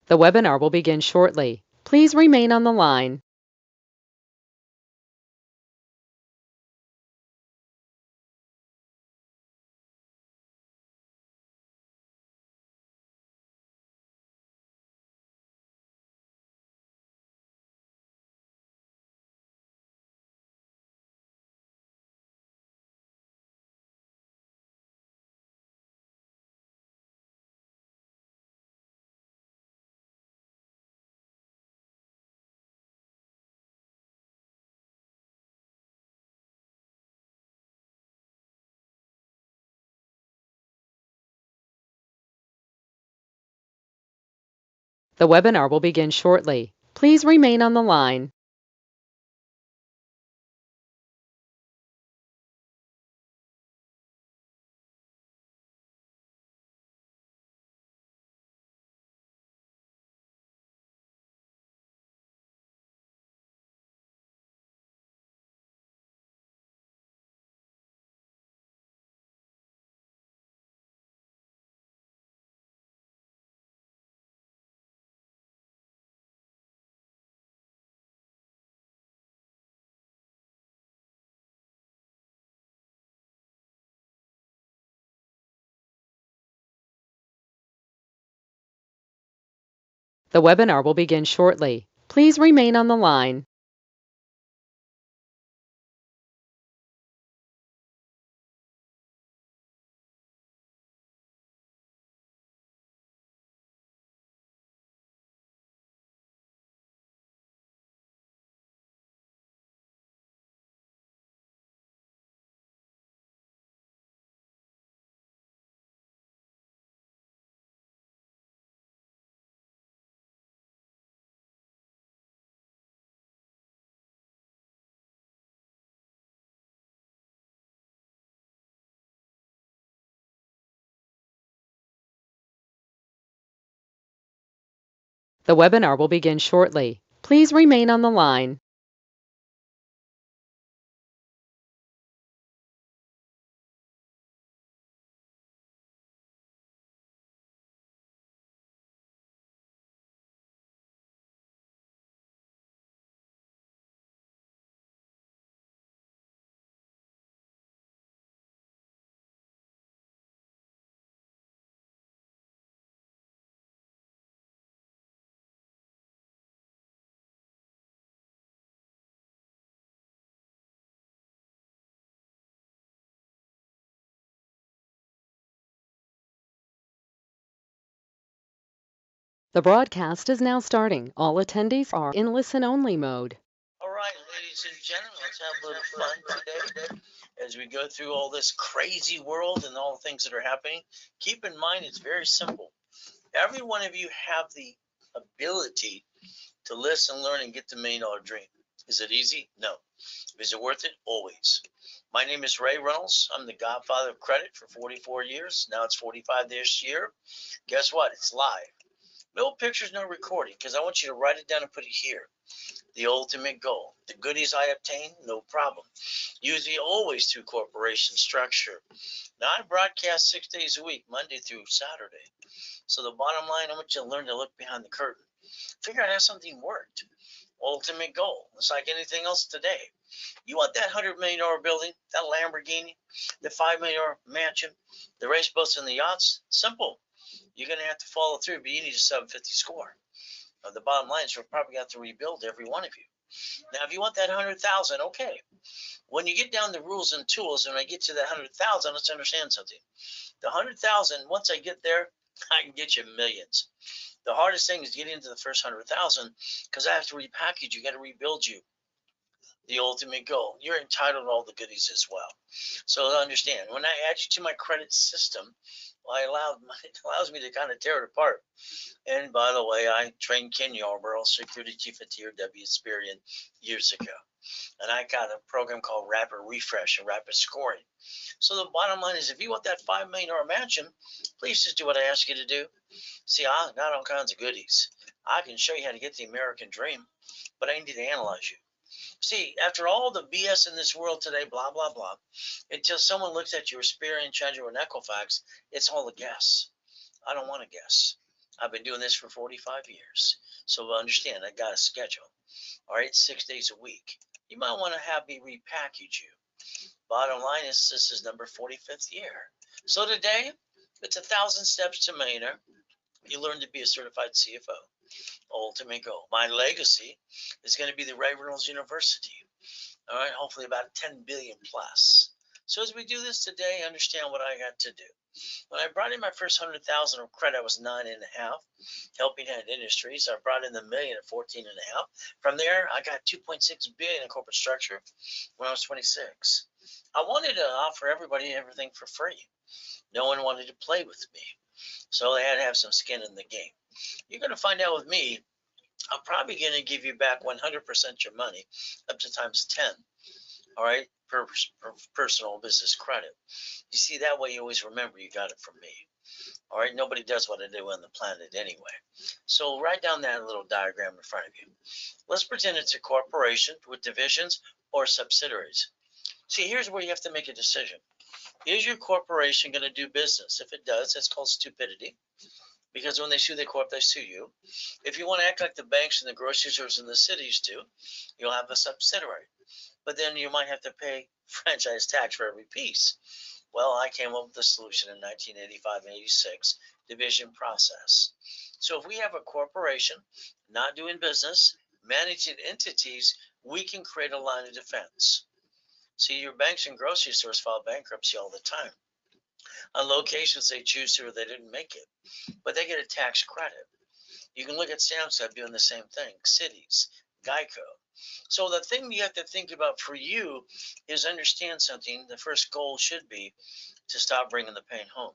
The webinar will begin shortly. Please remain on the line. The webinar will begin shortly. Please remain on the line. The webinar will begin shortly. Please remain on the line. The webinar will begin shortly. Please remain on the line. The broadcast is now starting. All attendees are in listen-only mode. All right, ladies and gentlemen, let's have a little fun today as we go through all this crazy world and all the things that are happening. Keep in mind, it's very simple. Every one of you have the ability to listen, learn, and get the $1,000,000 dream. Is it easy? No. Is it worth it? Always. My name is Ray Reynolds. I'm the godfather of credit for 44 years. Now it's 45 this year. Guess what? It's live. No pictures, no recording, because I want you to write it down and put it here. The ultimate goal. The goodies I obtain, no problem. Usually always through corporation structure. Now I broadcast 6 days a week, Monday through Saturday. So the bottom line, I want you to learn to look behind the curtain. Figure out how something worked. Ultimate goal. It's like anything else today. You want that $100 million building, that Lamborghini, the $5 million mansion, the race boats and the yachts? Simple. You're going to have to follow through, but you need a 750 score. The bottom line is we're probably got to rebuild every one of you. Now, if you want that 100,000, okay. When you get down the rules and tools, and I get to that 100,000, let's understand something. The 100,000, once I get there, I can get you millions. The hardest thing is getting into the first 100,000 because I have to repackage you, got to rebuild you. The ultimate goal. You're entitled to all the goodies as well. So understand, when I add you to my credit system, well, it allows me to kind of tear it apart. And by the way, I trained Ken Yarborough, security chief at TRW Experian years ago. And I got a program called Rapid Refresh and Rapid Scoring. So the bottom line is if you want that $5 million mansion, please just do what I ask you to do. See, I got all kinds of goodies. I can show you how to get the American dream, but I need to analyze you. See, after all the BS in this world today, blah, blah, blah, until someone looks at your Experian, Treasure, and Equifax, it's all a guess. I don't want to guess. I've been doing this for 45 years. So understand, I got a schedule. All right, 6 days a week. You might want to have me repackage you. Bottom line is, this is number 45th year. So today, it's 1,000 steps to millionaire. You learn to be a certified CFO. Ultimate goal. My legacy is going to be the Ray Reynolds University. All right, hopefully about 10 billion plus. So as we do this today, understand what I got to do. When I brought in my first 100,000 of credit, I was 9.5, helping hand industries. I brought in the million at 14.5. From there, I got 2.6 billion in corporate structure when I was 26. I wanted to offer everybody everything for free. No one wanted to play with me, so they had to have some skin in the game. You're going to find out with me, I'm probably going to give you back 100% your money, up to times 10. All right, per personal business credit. You see, that way you always remember you got it from me. All right, nobody does what I do on the planet anyway. So write down that little diagram in front of you. Let's pretend it's a corporation with divisions or subsidiaries. See, here's where you have to make a decision. Is your corporation going to do business? If it does, that's called stupidity. Because when they sue the corp, they sue you. If you want to act like the banks and the grocery stores in the cities do, you'll have a subsidiary. But then you might have to pay franchise tax for every piece. Well, I came up with a solution in 1985 and 86, division process. So if we have a corporation not doing business, managing entities, we can create a line of defense. See, your banks and grocery stores file bankruptcy all the time. On locations they choose to or they didn't make it, but they get a tax credit. You can look at Samsung doing the same thing, cities, Geico. So the thing you have to think about for you is understand something. The first goal should be to stop bringing the pain home.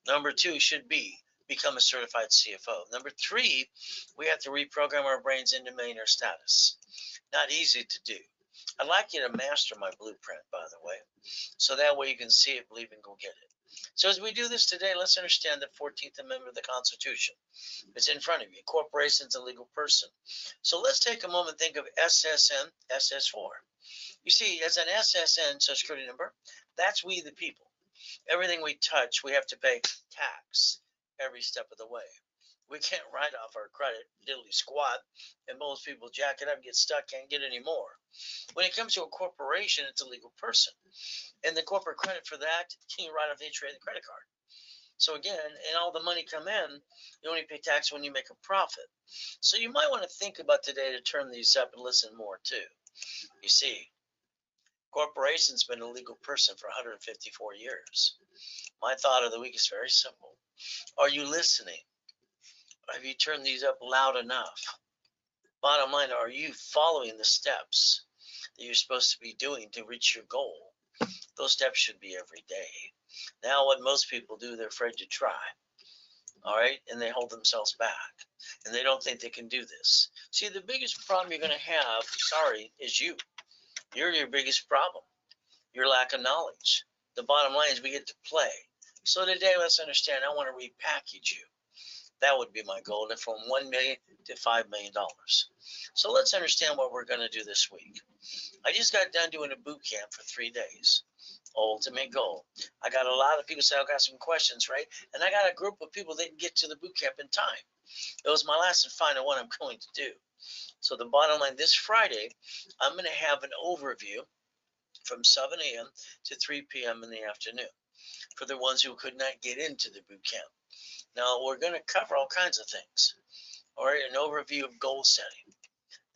Number two should be become a certified CFO. Number three, we have to reprogram our brains into millionaire status. Not easy to do. I'd like you to master my blueprint, by the way, so that way you can see it, believe, and go get it. So as we do this today, let's understand the 14th Amendment of the Constitution. It's in front of you. Corporation's a legal person. So let's take a moment and think of SSN, SS4. You see, as an SSN, Social Security number, that's we the people. Everything we touch, we have to pay tax every step of the way. We can't write off our credit, diddly squat, and most people jack it up, get stuck, can't get any more. When it comes to a corporation, it's a legal person. And the corporate credit for that, you write off the interest rate of the credit card. So again, and all the money come in, you only pay tax when you make a profit. So you might want to think about today to turn these up and listen more too. You see, corporation's been a legal person for 154 years. My thought of the week is very simple. Are you listening? Have you turned these up loud enough? Bottom line, are you following the steps that you're supposed to be doing to reach your goal? Those steps should be every day. Now, what most people do, they're afraid to try. All right, and they hold themselves back, and they don't think they can do this. See, the biggest problem you're going to have, sorry, is you. You're your biggest problem. Your lack of knowledge. The bottom line is we get to play. So today, let's understand. I want to repackage you. That would be my goal, from $1 million to $5 million. So let's understand what we're going to do this week. I just got done doing a boot camp for 3 days. Ultimate goal. I got a lot of people say, I've got some questions, right? And I got a group of people that didn't get to the boot camp in time. It was my last and final one I'm going to do. So the bottom line, this Friday, I'm going to have an overview from 7 a.m. to 3 p.m. in the afternoon for the ones who could not get into the boot camp. Now, we're going to cover all kinds of things. All right, an overview of goal setting.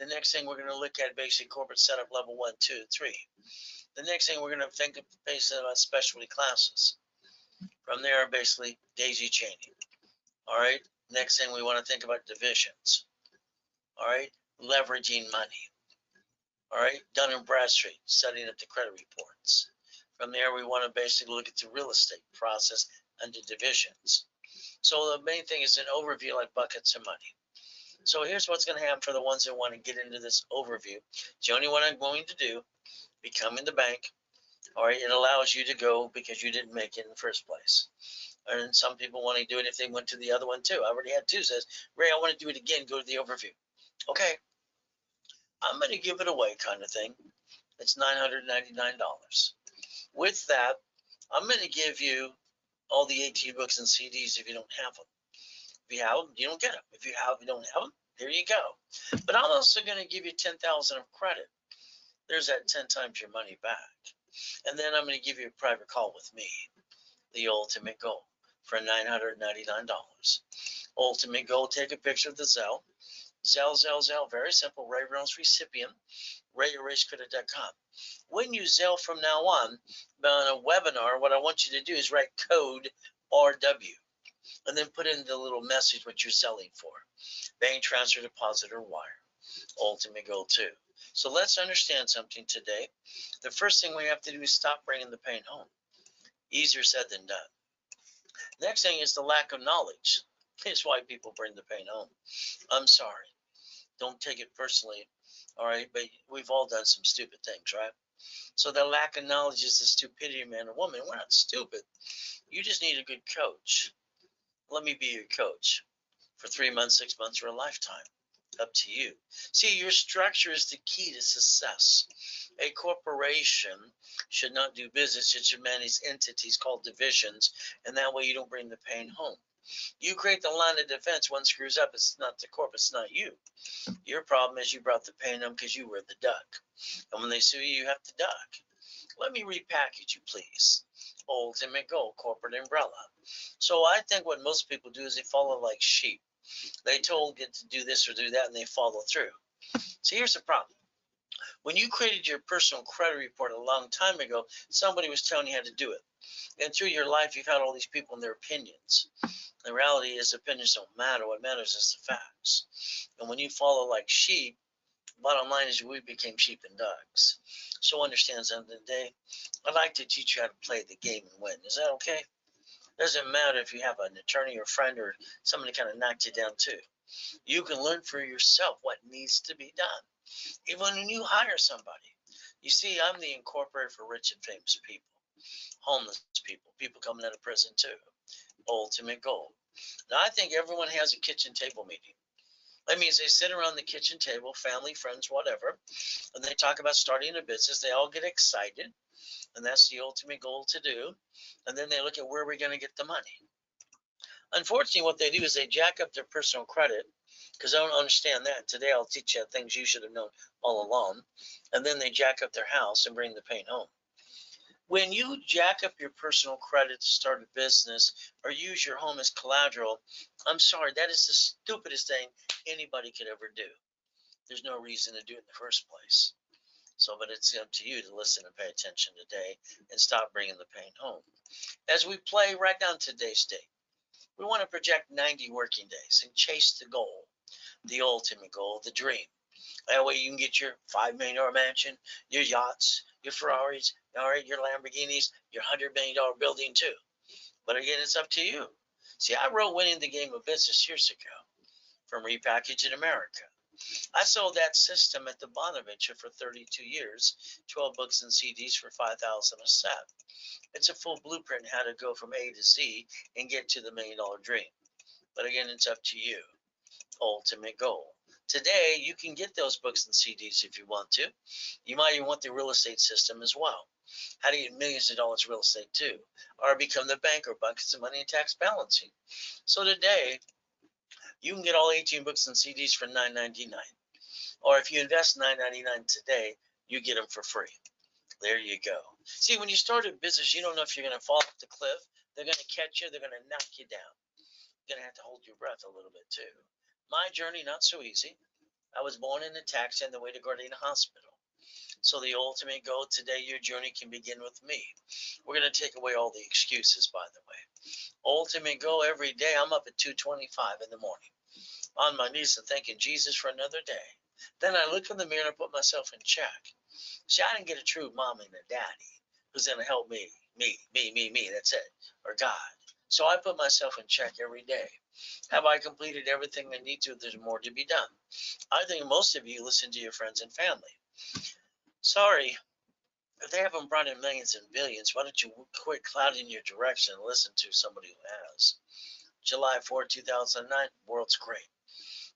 The next thing we're going to look at basic corporate setup level 1, 2, 3. The next thing we're going to think basically about specialty classes. From there, basically daisy chaining. All right, next thing we want to think about divisions. All right, leveraging money. All right, Dun and Bradstreet, setting up the credit reports. From there, we want to basically look at the real estate process under divisions. So the main thing is an overview like buckets of money. So here's what's going to happen for the ones that want to get into this overview. It's the only one I'm going to do. Becoming the bank. All right, it allows you to go because you didn't make it in the first place. And some people want to do it if they went to the other one too. I already had two. Says, Ray, I want to do it again. Go to the overview. Okay, I'm going to give it away, kind of thing. It's $999. With that, I'm going to give you all the 18 books and CDs if you don't have them. If you have them, you don't get them. If you don't have them, there you go. But I'm also going to give you 10,000 of credit. There's that 10 times your money back. And then I'm going to give you a private call with me, the ultimate goal, for $999. Ultimate goal, take a picture of the Zelle. Zelle, very simple. Ray Reynolds recipient, ray@racecredit.com. When you Zelle from now on a webinar, what I want you to do is write code RW and then put in the little message what you're selling for. Bank transfer, deposit, or wire. Ultimate goal 2. So let's understand something today. The first thing we have to do is stop bringing the pain home. Easier said than done. Next thing is the lack of knowledge. It's why people bring the pain home. I'm sorry. Don't take it personally, all right? But we've all done some stupid things, right? So the lack of knowledge is the stupidity of man or woman. We're not stupid. You just need a good coach. Let me be your coach for 3 months, 6 months, or a lifetime. Up to you. See, your structure is the key to success. A corporation should not do business. It should manage entities called divisions, and that way you don't bring the pain home. You create the line of defense. One screws up, it's not the corp, it's not you. Your problem is you brought the pain home because you were the duck. And when they sue you, you have to duck. Let me repackage you, please. Ultimate goal, corporate umbrella. So I think what most people do is they follow like sheep. They told get to do this or do that, and they follow through. So here's the problem. When you created your personal credit report a long time ago, somebody was telling you how to do it. And through your life, you've had all these people and their opinions. The reality is opinions don't matter. What matters is the facts. And when you follow like sheep, bottom line is we became sheep and ducks. So understand something today. I'd like to teach you how to play the game and win. Is that okay? Doesn't matter if you have an attorney or friend or somebody kind of knocked you down too. You can learn for yourself what needs to be done. Even when you hire somebody. You see, I'm the incorporator for rich and famous people, homeless people, people coming out of prison too. Ultimate goal. Now, I think everyone has a kitchen table meeting. That means they sit around the kitchen table, family, friends, whatever, and they talk about starting a business. They all get excited, and that's the ultimate goal to do. And then they look at where we're going to get the money. Unfortunately, what they do is they jack up their personal credit because I don't understand that. Today, I'll teach you things you should have known all along. And then they jack up their house and bring the pain home. When you jack up your personal credit to start a business or use your home as collateral, I'm sorry, that is the stupidest thing anybody could ever do. There's no reason to do it in the first place. So, but it's up to you to listen and pay attention today and stop bringing the pain home. As we play, write down today's date. We want to project 90 working days and chase the goal, the ultimate goal, the dream. That way you can get your $5 million mansion, your yachts, your Ferraris, all right, your Lamborghinis, your $100 million building too. But again, it's up to you. See, I wrote Winning the Game of Business years ago from Repackaging America. I sold that system at the Bonaventure for 32 years, 12 books and CDs for $5,000 a set. It's a full blueprint how to go from A to Z and get to the $1 million dream. But again, it's up to you. Ultimate goal. Today, you can get those books and CDs if you want to. You might even want the real estate system as well. How to get millions of dollars real estate too, or become the banker, buckets of money and tax balancing. So today, you can get all 18 books and CDs for $9.99. Or if you invest $9.99 today, you get them for free. There you go. See, when you start a business, you don't know if you're going to fall off the cliff. They're going to catch you. They're going to knock you down. You're going to have to hold your breath a little bit too. My journey, not so easy. I was born in a taxi on the way to Gardena Hospital. So the ultimate goal today, your journey can begin with me. We're going to take away all the excuses, by the way. Ultimate goal every day, I'm up at 2:25 in the morning on my knees and thanking Jesus for another day. Then I look in the mirror and put myself in check. See, I didn't get a true mom and a daddy who's going to help me, that's it, or God. So I put myself in check every day. Have I completed everything I need to? There's more to be done. I think most of you listen to your friends and family. Sorry, if they haven't brought in millions and billions, why don't you quit clouding your direction and listen to somebody who has? July 4, 2009, world's great.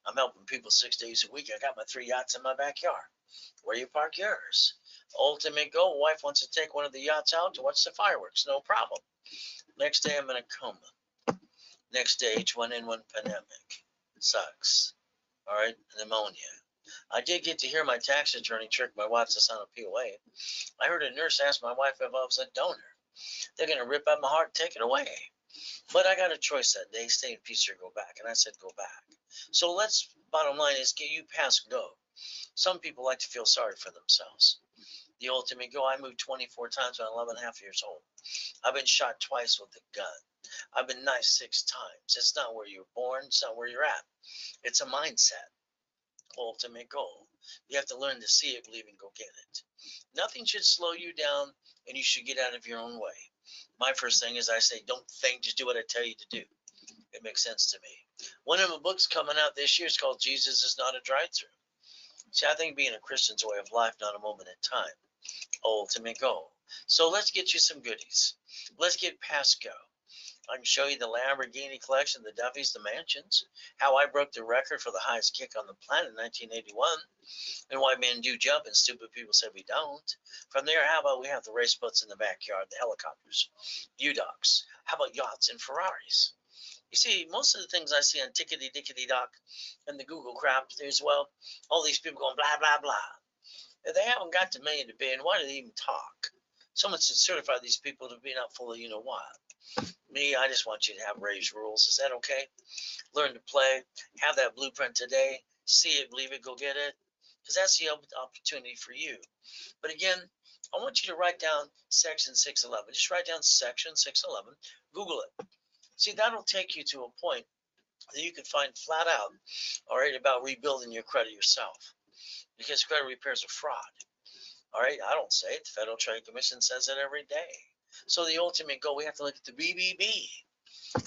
I'm helping people 6 days a week. I got my 3 yachts in my backyard. Where you park yours? Ultimate goal, wife wants to take one of the yachts out to watch the fireworks. No problem. Next day, I'm in a coma. Next day, H1N1 pandemic. Sucks. All right, pneumonia. I did get to hear my tax attorney trick my wife to sign a POA. I heard a nurse ask my wife if I was a donor. They're going to rip out my heart and take it away. But I got a choice that day, stay in peace or go back. And I said, go back. So bottom line is, get you past go. Some people like to feel sorry for themselves. The ultimate go, I moved 24 times when I was 11 and a half years old. I've been shot twice with a gun. I've been knifed 6 times. It's not where you're born. It's not where you're at. It's a mindset. Ultimate goal. You have to learn to see it, believe, and go get it. Nothing should slow you down, and you should get out of your own way. My first thing is I say, don't think, just do what I tell you to do. It makes sense to me. One of my books coming out this year is called Jesus is Not a Drive-Through. See, I think being a Christian's a way of life, not a moment in time. Ultimate goal. So let's get you some goodies. Let's get past go. I can show you the Lamborghini collection, the Duffys, the mansions, how I broke the record for the highest kick on the planet in 1981, and why men do jump and stupid people say we don't. From there, how about we have the race boats in the backyard, the helicopters, U-Docks. How about yachts and Ferraris? You see, most of the things I see on Tickety Dickety Doc and the Google crap as well, all these people going blah, blah, blah. If they haven't got to million to billion, why do they even talk? Someone should certify these people to be not full of you know what. Me, I just want you to have Ray's rules. Is that okay? Learn to play. Have that blueprint today. See it, believe it, go get it. Because that's the opportunity for you. But again, I want you to write down section 611. Just write down section 611. Google it. See, that'll take you to a point that you can find flat out, all right, about rebuilding your credit yourself. Because credit repair is a fraud. All right, I don't say it. The Federal Trade Commission says it every day. So the ultimate goal, we have to look at the BBB.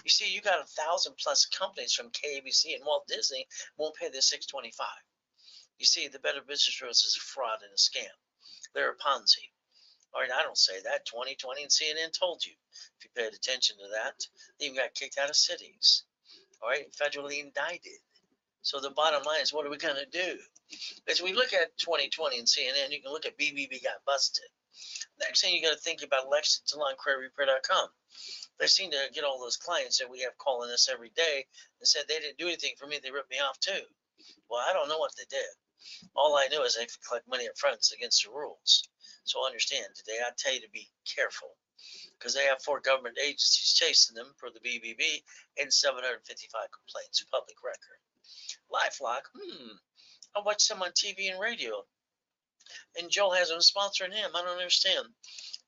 You see, you got 1,000+ companies from KABC and Walt Disney won't pay the $625. You see, the Better Business Bureau is a fraud and a scam. They're a Ponzi. All right, I don't say that. 2020 and CNN told you. If you paid attention to that, they even got kicked out of cities. All right, federally indicted. So the bottom line is, what are we going to do? As we look at 2020 and CNN, you can look at BBB got busted. Next thing you got to think about elections on creditrepair.com. They seem to get all those clients that we have calling us every day and said they didn't do anything for me. They ripped me off too. Well, I don't know what they did. All I know is they collect money up front. It's against the rules. So understand today, I tell you to be careful because they have 4 government agencies chasing them for the BBB and 755 complaints, public record. LifeLock, I watch them on TV and radio, and Joe has them sponsoring him. I don't understand.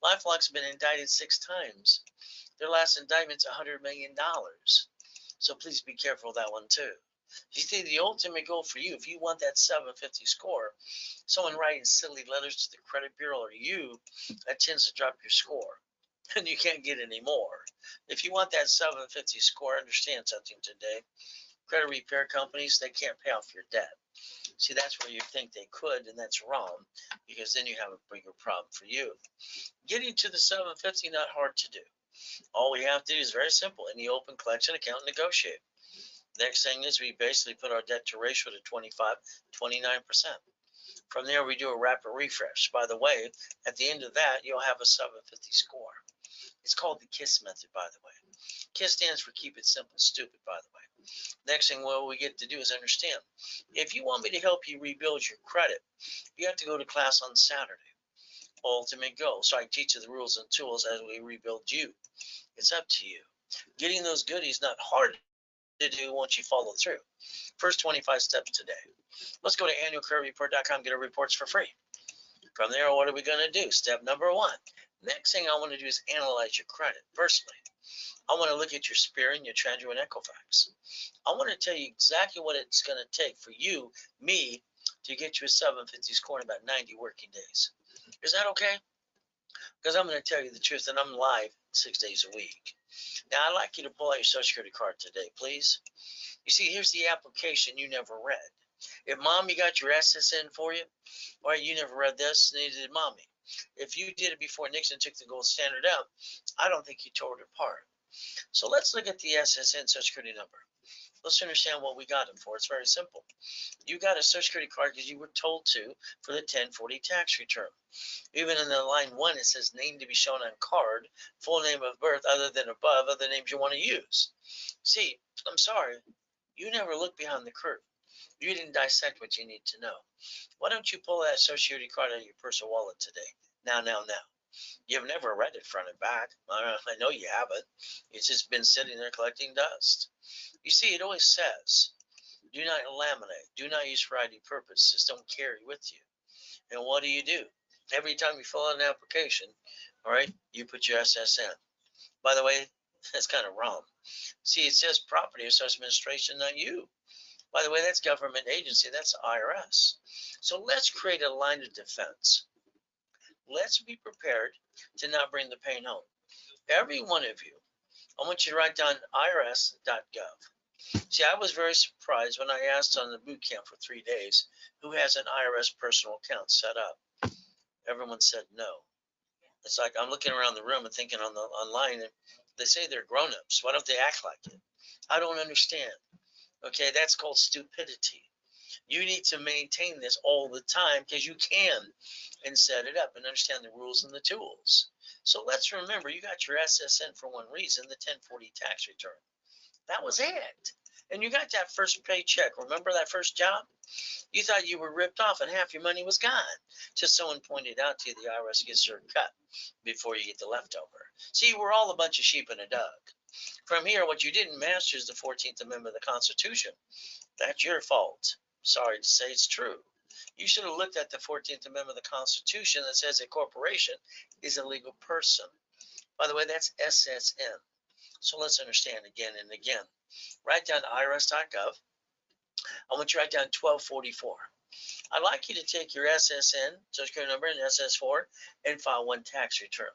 LifeLock's been indicted 6 times. Their last indictment's $100 million. So please be careful of that one too. You see, the ultimate goal for you, if you want that 750 score, someone writing silly letters to the credit bureau or you, that tends to drop your score. And you can't get any more. If you want that 750 score, understand something today. Credit repair companies, they can't pay off your debt. See, that's where you think they could, and that's wrong, because then you have a bigger problem for you. Getting to the 750, not hard to do. All we have to do is very simple. In the open collection account, negotiate. Next thing is we basically put our debt to ratio to 25, 29%. From there, we do a rapid refresh. By the way, at the end of that, you'll have a 750 score. It's called the KISS method, by the way. KISS stands for keep it simple, stupid, by the way. Next thing what we get to do is understand. If you want me to help you rebuild your credit, you have to go to class on Saturday. Ultimate goal. So I teach you the rules and tools as we rebuild you. It's up to you. Getting those goodies not hard to do once you follow through. First 25 steps today. Let's go to annualcreditreport.com, get our reports for free. From there, what are we going to do? Step number 1. Next thing I want to do is analyze your credit. Firstly, I want to look at your Spirit, your Transit, and Equifax. I want to tell you exactly what it's going to take for you, me, to get you a 750 score in about 90 working days. Is that okay? Because I'm going to tell you the truth, and I'm live 6 days a week. Now, I'd like you to pull out your Social Security card today, please. You see, here's the application you never read. If Mommy got your SSN for you, all right, you never read this, neither did Mommy. If you did it before Nixon took the gold standard out, I don't think you tore it apart. So let's look at the SSN Social Security number. Let's understand what we got them for. It's very simple. You got a Social Security card because you were told to for the 1040 tax return. Even in the line 1, it says name to be shown on card, full name of birth other than above, other names you want to use. See, I'm sorry, you never looked behind the curtain. You didn't dissect what you need to know. Why don't you pull that Social Security card out of your purse or wallet today? Now. You've never read it front and back. I know you haven't. It's just been sitting there collecting dust. You see, it always says, do not laminate, do not use for ID purposes, don't carry with you. And what do? Every time you fill out an application, all right, you put your SSN. By the way, that's kind of wrong. See, it says Property Assessment Administration, not you. By the way, that's government agency, that's IRS. So let's create a line of defense. Let's be prepared to not bring the pain home. Every one of you, I want you to write down irs.gov. See, I was very surprised when I asked on the boot camp for 3 days who has an IRS personal account set up. Everyone said no. It's like I'm looking around the room and thinking online, and they say they're grown-ups. Why don't they act like it? I don't understand. Okay, that's called stupidity. You need to maintain this all the time because you can, and set it up and understand the rules and the tools. So let's remember, you got your SSN for one reason, the 1040 tax return. That was it. And you got that first paycheck. Remember that first job? You thought you were ripped off and half your money was gone. Just someone pointed out to you the IRS gets their cut before you get the leftover. See, we're all a bunch of sheep in a dug. From here, what you didn't master is the 14th Amendment of the Constitution. That's your fault. Sorry to say it's true. You should have looked at the 14th Amendment of the Constitution that says a corporation is a legal person. By the way, that's SSN. So let's understand again and again. Write down irs.gov. I want you to write down 1244. I'd like you to take your SSN, Social Security number, and SS4 and file one tax return.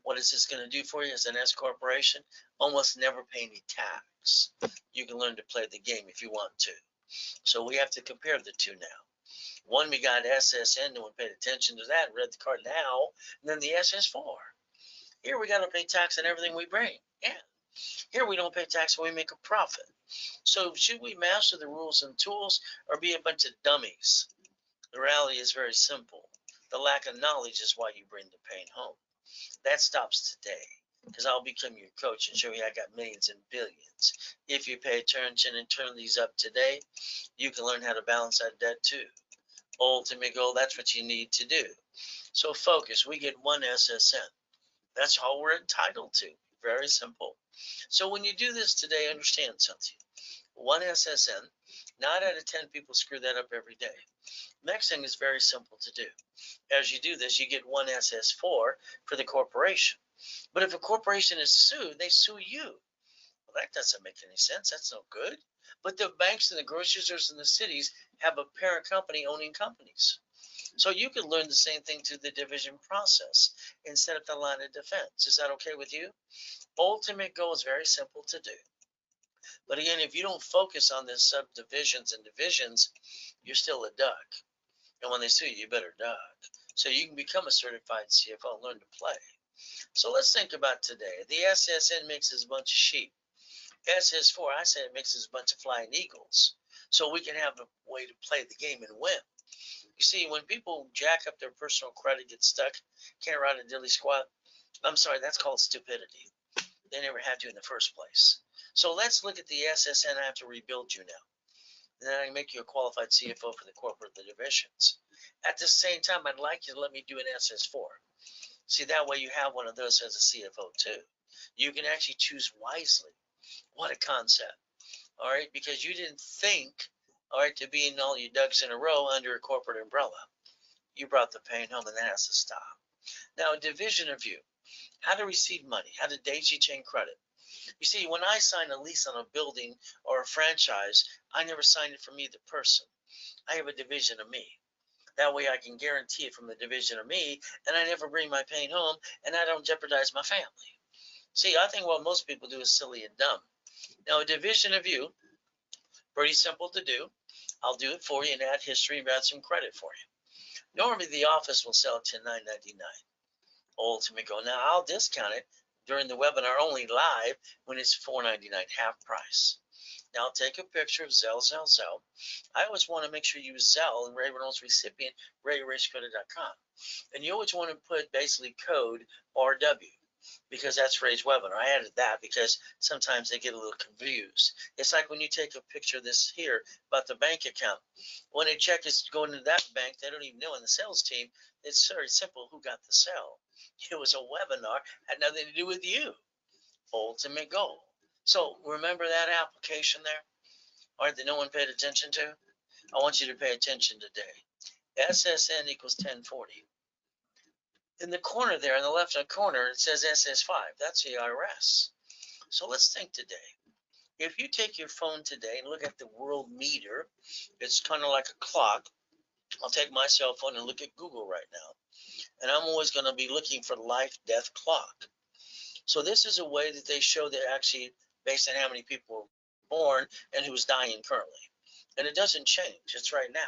What is this going to do for you as an S corporation? Almost never pay any tax. You can learn to play the game if you want to. So we have to compare the two now. One, we got SSN, no one paid attention to that, read the card now, and then the SS4. Here we got to pay tax on everything we bring. Yeah. Here we don't pay tax when we make a profit. So should we master the rules and tools or be a bunch of dummies? The reality is very simple. The lack of knowledge is why you bring the pain home. That stops today because I'll become your coach and show you I got millions and billions. If you pay attention and turn these up today, you can learn how to balance that debt too. Ultimate goal, that's what you need to do. So focus, we get one SSN. That's all we're entitled to. Very simple. So when you do this today, understand something. One SSN, 9 out of 10 people screw that up every day. Next thing is very simple to do. As you do this, you get one SS4 for the corporation. But if a corporation is sued, they sue you. Well, that doesn't make any sense. That's no good. But the banks and the grocery stores and the cities have a parent company owning companies. So you could learn the same thing through the division process and set up the line of defense. Is that okay with you? Ultimate goal is very simple to do. But again, if you don't focus on the subdivisions and divisions, you're still a duck. And when they sue you, you better duck. So you can become a certified CFO and learn to play. So let's think about today. The SSN mixes a bunch of sheep. SS4, I said it mixes a bunch of flying eagles. So we can have a way to play the game and win. You see, when people jack up their personal credit, get stuck, can't ride a dilly squat, I'm sorry, that's called stupidity. They never had to in the first place. So let's look at the SSN. I have to rebuild you now. And then I can make you a qualified CFO for the corporate divisions. At the same time, I'd like you to let me do an SS4. See, that way you have one of those as a CFO too. You can actually choose wisely. What a concept. All right, because you didn't think, all right, to be in all your ducks in a row under a corporate umbrella. You brought the pain home, and that has to stop. Now, a division of you. How to receive money, how to daisy chain credit. You see, when I sign a lease on a building or a franchise, I never sign it for me, the person. I have a division of me. That way I can guarantee it from the division of me, and I never bring my pain home, and I don't jeopardize my family. See, I think what most people do is silly and dumb. Now, a division of you, pretty simple to do. I'll do it for you and add history and add some credit for you. Normally, the office will sell it to $9.99. Ultimate goal. Now, I'll discount it during the webinar only live when it's $4.99, half price. Now take a picture of Zelle. I always want to make sure you use Zelle and Ray Reynolds recipient, ray@raycredit.com. And you always want to put basically code RW because that's Ray's webinar. I added that because sometimes they get a little confused. It's like when you take a picture of this here about the bank account. When a check is going to that bank, they don't even know in the sales team. It's very simple who got the sale. It was a webinar, had nothing to do with you. Ultimate goal. So remember that application there? All right, that no one paid attention to? I want you to pay attention today. SSN equals 1040. In the corner there, in the left-hand corner, it says SS5. That's the IRS. So let's think today. If you take your phone today and look at the world meter, it's kind of like a clock. I'll take my cell phone and look at Google right now. And I'm always going to be looking for life-death clock. So this is a way that they show that actually based on how many people were born and who's dying currently. And it doesn't change. It's right now.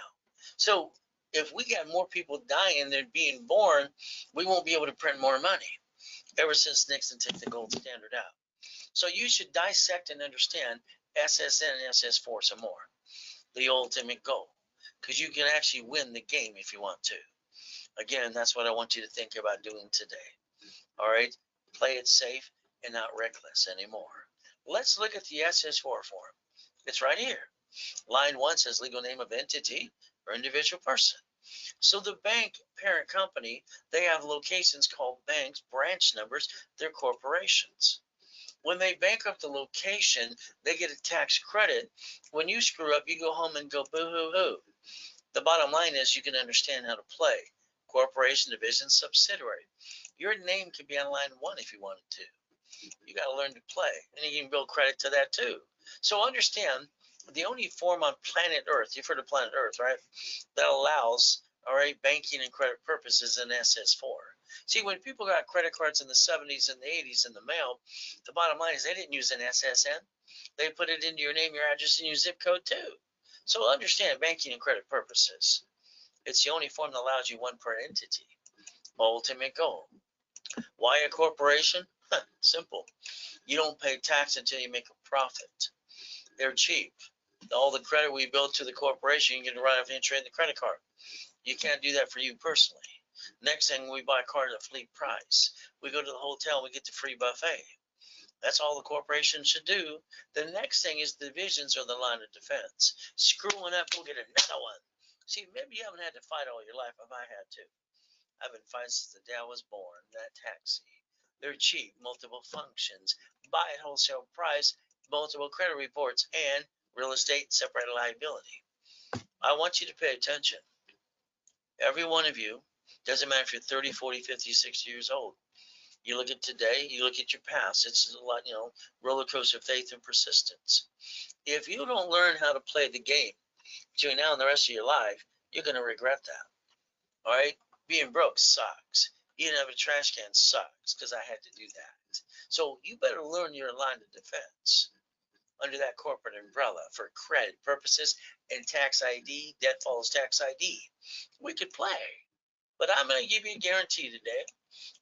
So if we got more people dying than being born, we won't be able to print more money ever since Nixon took the gold standard out. So you should dissect and understand SSN and SS4 some more, the ultimate goal, because you can actually win the game if you want to. Again, that's what I want you to think about doing today. All right, play it safe and not reckless anymore. Let's look at the SS4 form. It's right here. Line 1 says legal name of entity or individual person. So the bank parent company, they have locations called banks, branch numbers, they're corporations. When they bankrupt the location, they get a tax credit. When you screw up, you go home and go boo-hoo-hoo. The bottom line is you can understand how to play. Corporation, division, subsidiary. Your name could be on line 1 if you wanted to. You got to learn to play, and you can build credit to that too. So understand, the only form on planet Earth, you've heard of planet Earth, right, that allows, all right, banking and credit purposes in SS4. See, when people got credit cards in the 70s and the 80s in the mail, the bottom line is they didn't use an SSN. They put it into your name, your address, and your zip code too. So understand banking and credit purposes. It's the only form that allows you one per entity. Ultimate goal. Why a corporation? Simple. You don't pay tax until you make a profit. They're cheap. All the credit we build to the corporation, you can get right off and trade the credit card. You can't do that for you personally. Next thing, we buy a car at a fleet price. We go to the hotel, we get the free buffet. That's all the corporation should do. The next thing is divisions or the line of defense. Screwing up, go get another one. See, maybe you haven't had to fight all your life, but I had to. I've been fighting since the day I was born. That taxi. They're cheap, multiple functions, buy at wholesale price, multiple credit reports, and real estate separated liability. I want you to pay attention. Every one of you, doesn't matter if you're 30, 40, 50, 60 years old. You look at today, you look at your past. It's a lot, roller coaster of faith and persistence. If you don't learn how to play the game between now and the rest of your life, you're going to regret that. All right? Being broke sucks. Eating out of a trash can sucks because I had to do that. So you better learn your line of defense under that corporate umbrella for credit purposes and tax ID. Debt follows tax ID. We could play, but I'm going to give you a guarantee today.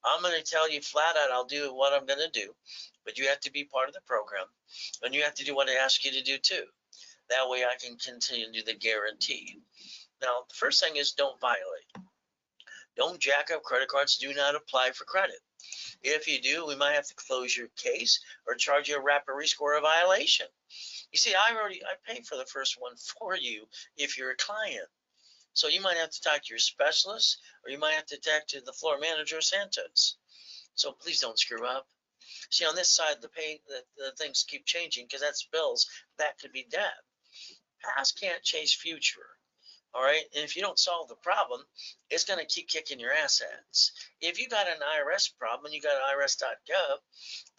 I'm going to tell you flat out I'll do what I'm going to do, but you have to be part of the program, and you have to do what I ask you to do too. That way I can continue the guarantee. Now, the first thing is don't violate. Don't jack up credit cards. Do not apply for credit. If you do, we might have to close your case or charge you a rapid rescore violation. You see, I paid for the first one for you if you're a client. So you might have to talk to your specialist, or you might have to talk to the floor manager, Santos. So please don't screw up. See, on this side, the things keep changing because that's bills. That could be debt. Past can't change future. All right. And if you don't solve the problem, it's going to keep kicking your assets. If you got an IRS problem and you got irs.gov,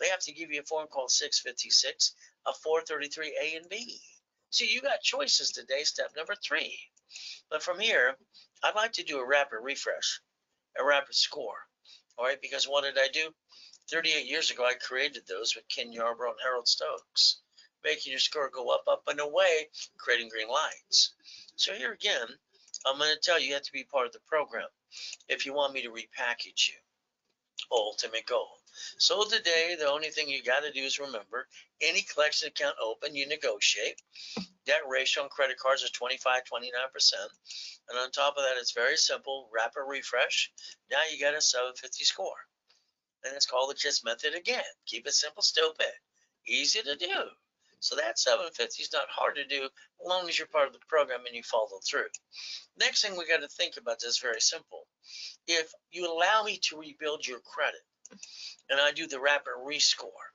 they have to give you a form called 656, a 433A and B. See, you got choices today, step number 3. But from here, I'd like to do a rapid refresh, a rapid score. All right. Because what did I do? 38 years ago, I created those with Ken Yarbrough and Harold Stokes, making your score go up, up, and away, creating green lights. So here again, I'm going to tell you have to be part of the program if you want me to repackage you. Ultimate goal. So today, the only thing you got to do is remember, any collection account open, you negotiate. Debt ratio on credit cards is 25, 29%. And on top of that, it's very simple. Rapid refresh. Now you got a 750 score. And it's called the KISS method again. Keep it simple, stupid. Easy to do. So that 750 is not hard to do as long as you're part of the program and you follow through. Next thing we got to think about is very simple. If you allow me to rebuild your credit and I do the rapid rescore,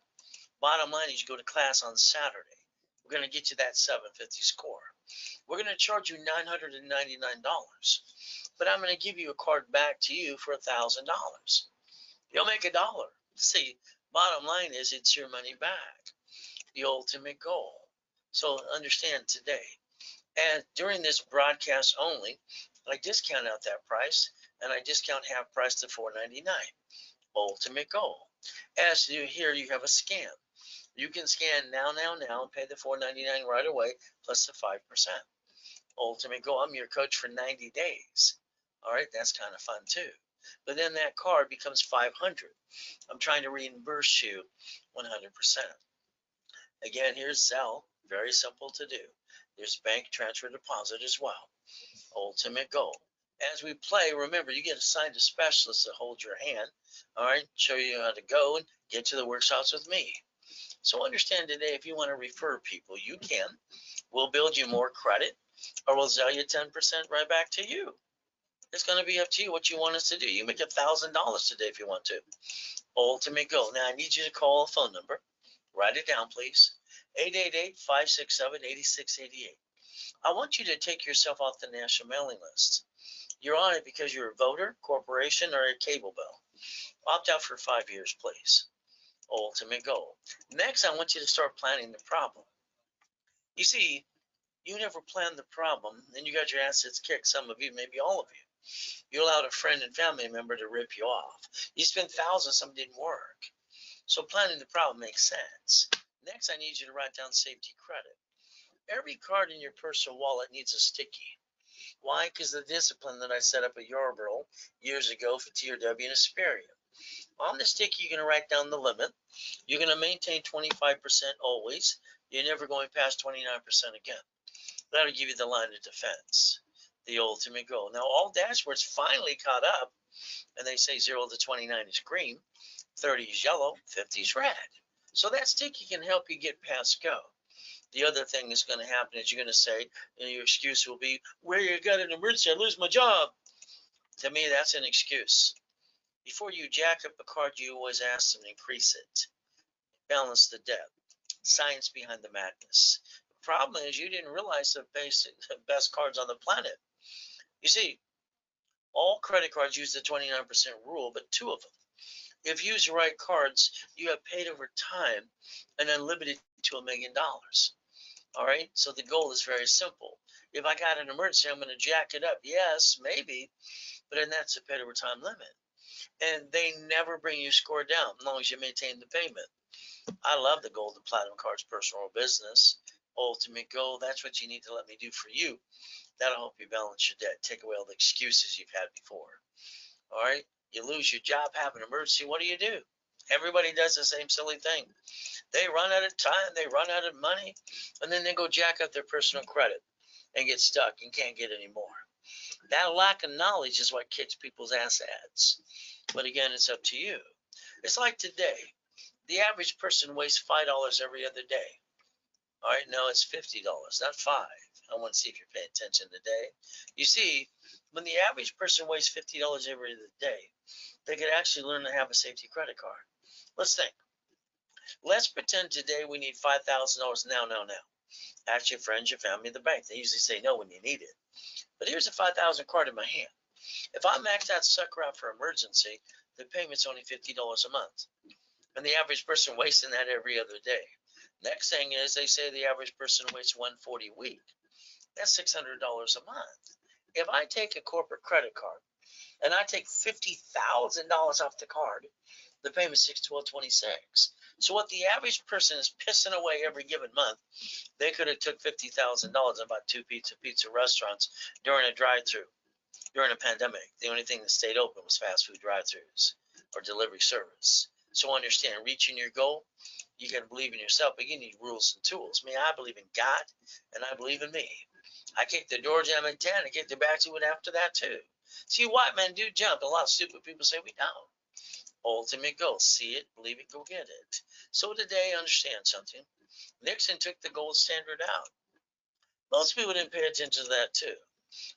bottom line is you go to class on Saturday. We're going to get you that 750 score. We're going to charge you $999, but I'm going to give you a card back to you for $1,000. You'll make $1. See, bottom line is it's your money back, the ultimate goal. So understand today, and during this broadcast only, I discount out that price, and I discount half price to $4.99. Ultimate goal. As you here, you have a scan. You can scan now, and pay the $4.99 right away, plus the 5%. Ultimate goal. I'm your coach for 90 days. All right, that's kind of fun too. But then that card becomes 500. I'm trying to reimburse you 100%. Again, here's Zelle. Very simple to do. There's bank transfer deposit as well. Ultimate goal. As we play, remember, you get assigned a specialist to hold your hand, all right, show you how to go and get to the workshops with me. So understand today, if you want to refer people, you can. We'll build you more credit, or we'll sell you 10% right back to you. It's going to be up to you what you want us to do. You make $1,000 today if you want to. Ultimate goal. Now, I need you to call a phone number. Write it down, please. 888-567-8688. I want you to take yourself off the national mailing list. You're on it because you're a voter, corporation, or a cable bill. Opt out for 5 years, please. Ultimate goal. Next, I want you to start planning the problem. You see, you never planned the problem, and you got your assets kicked, some of you, maybe all of you. You allowed a friend and family member to rip you off. You spent thousands, some didn't work. So planning the problem makes sense. Next, I need you to write down safety credit. Every card in your personal wallet needs a sticky. Why? Because the discipline that I set up at Yarborough years ago for TRW and Aspiria. On the sticky, you're going to write down the limit. You're going to maintain 25% always. You're never going past 29% again. That'll give you the line of defense, the ultimate goal. Now, all dashboards finally caught up, and they say 0 to 29 is green, 30 is yellow, 50 is red. So that sticky can help you get past go. The other thing that's going to happen is you're going to say, and your excuse will be, where you got an emergency, I lose my job. To me, that's an excuse. Before you jack up a card, you always ask them to increase it. Balance the debt. Science behind the madness. The problem is you didn't realize the best cards on the planet. You see, all credit cards use the 29% rule, but 2 of them. If you use the right cards, you have paid over time and unlimited to $1 million. All right, so the goal is very simple. If I got an emergency, I'm going to jack it up. Yes, maybe, but then that's a paid over time limit. And they never bring your score down as long as you maintain the payment. I love the gold and platinum cards, personal or business. Ultimate goal, that's what you need to let me do for you. That'll help you balance your debt, take away all the excuses you've had before. All right, you lose your job, have an emergency, what do? Everybody does the same silly thing. They run out of time, they run out of money, and then they go jack up their personal credit and get stuck and can't get any more. That lack of knowledge is what kicks people's assets. But again, it's up to you. It's like today. The average person wastes $5 every other day. All right, no, it's $50, not 5. I want to see if you're paying attention today. You see, when the average person wastes $50 every other day, they could actually learn to have a safety credit card. Let's think. Let's pretend today we need $5,000 now. Ask your friends, your family, the bank. They usually say no when you need it. But here's a $5,000 card in my hand. If I max that sucker out for emergency, the payment's only $50 a month. And the average person wasting that every other day. Next thing is they say the average person wastes $140 a week. That's $600 a month. If I take a corporate credit card and I take $50,000 off the card, the payment's $612.26. So what the average person is pissing away every given month, they could have took $50,000 and bought 2 pizza restaurants during a drive-through. During a pandemic, the only thing that stayed open was fast food drive-throughs or delivery service. So understand, reaching your goal, you got to believe in yourself, but you need rules and tools. I believe in God, and I believe in me. I kicked the door down in 10, I kicked the back to it after that too. See, white men do jump. A lot of stupid people say we don't. Ultimate goal, see it, believe it, go get it. So today, understand something. Nixon took the gold standard out. Most people didn't pay attention to that too.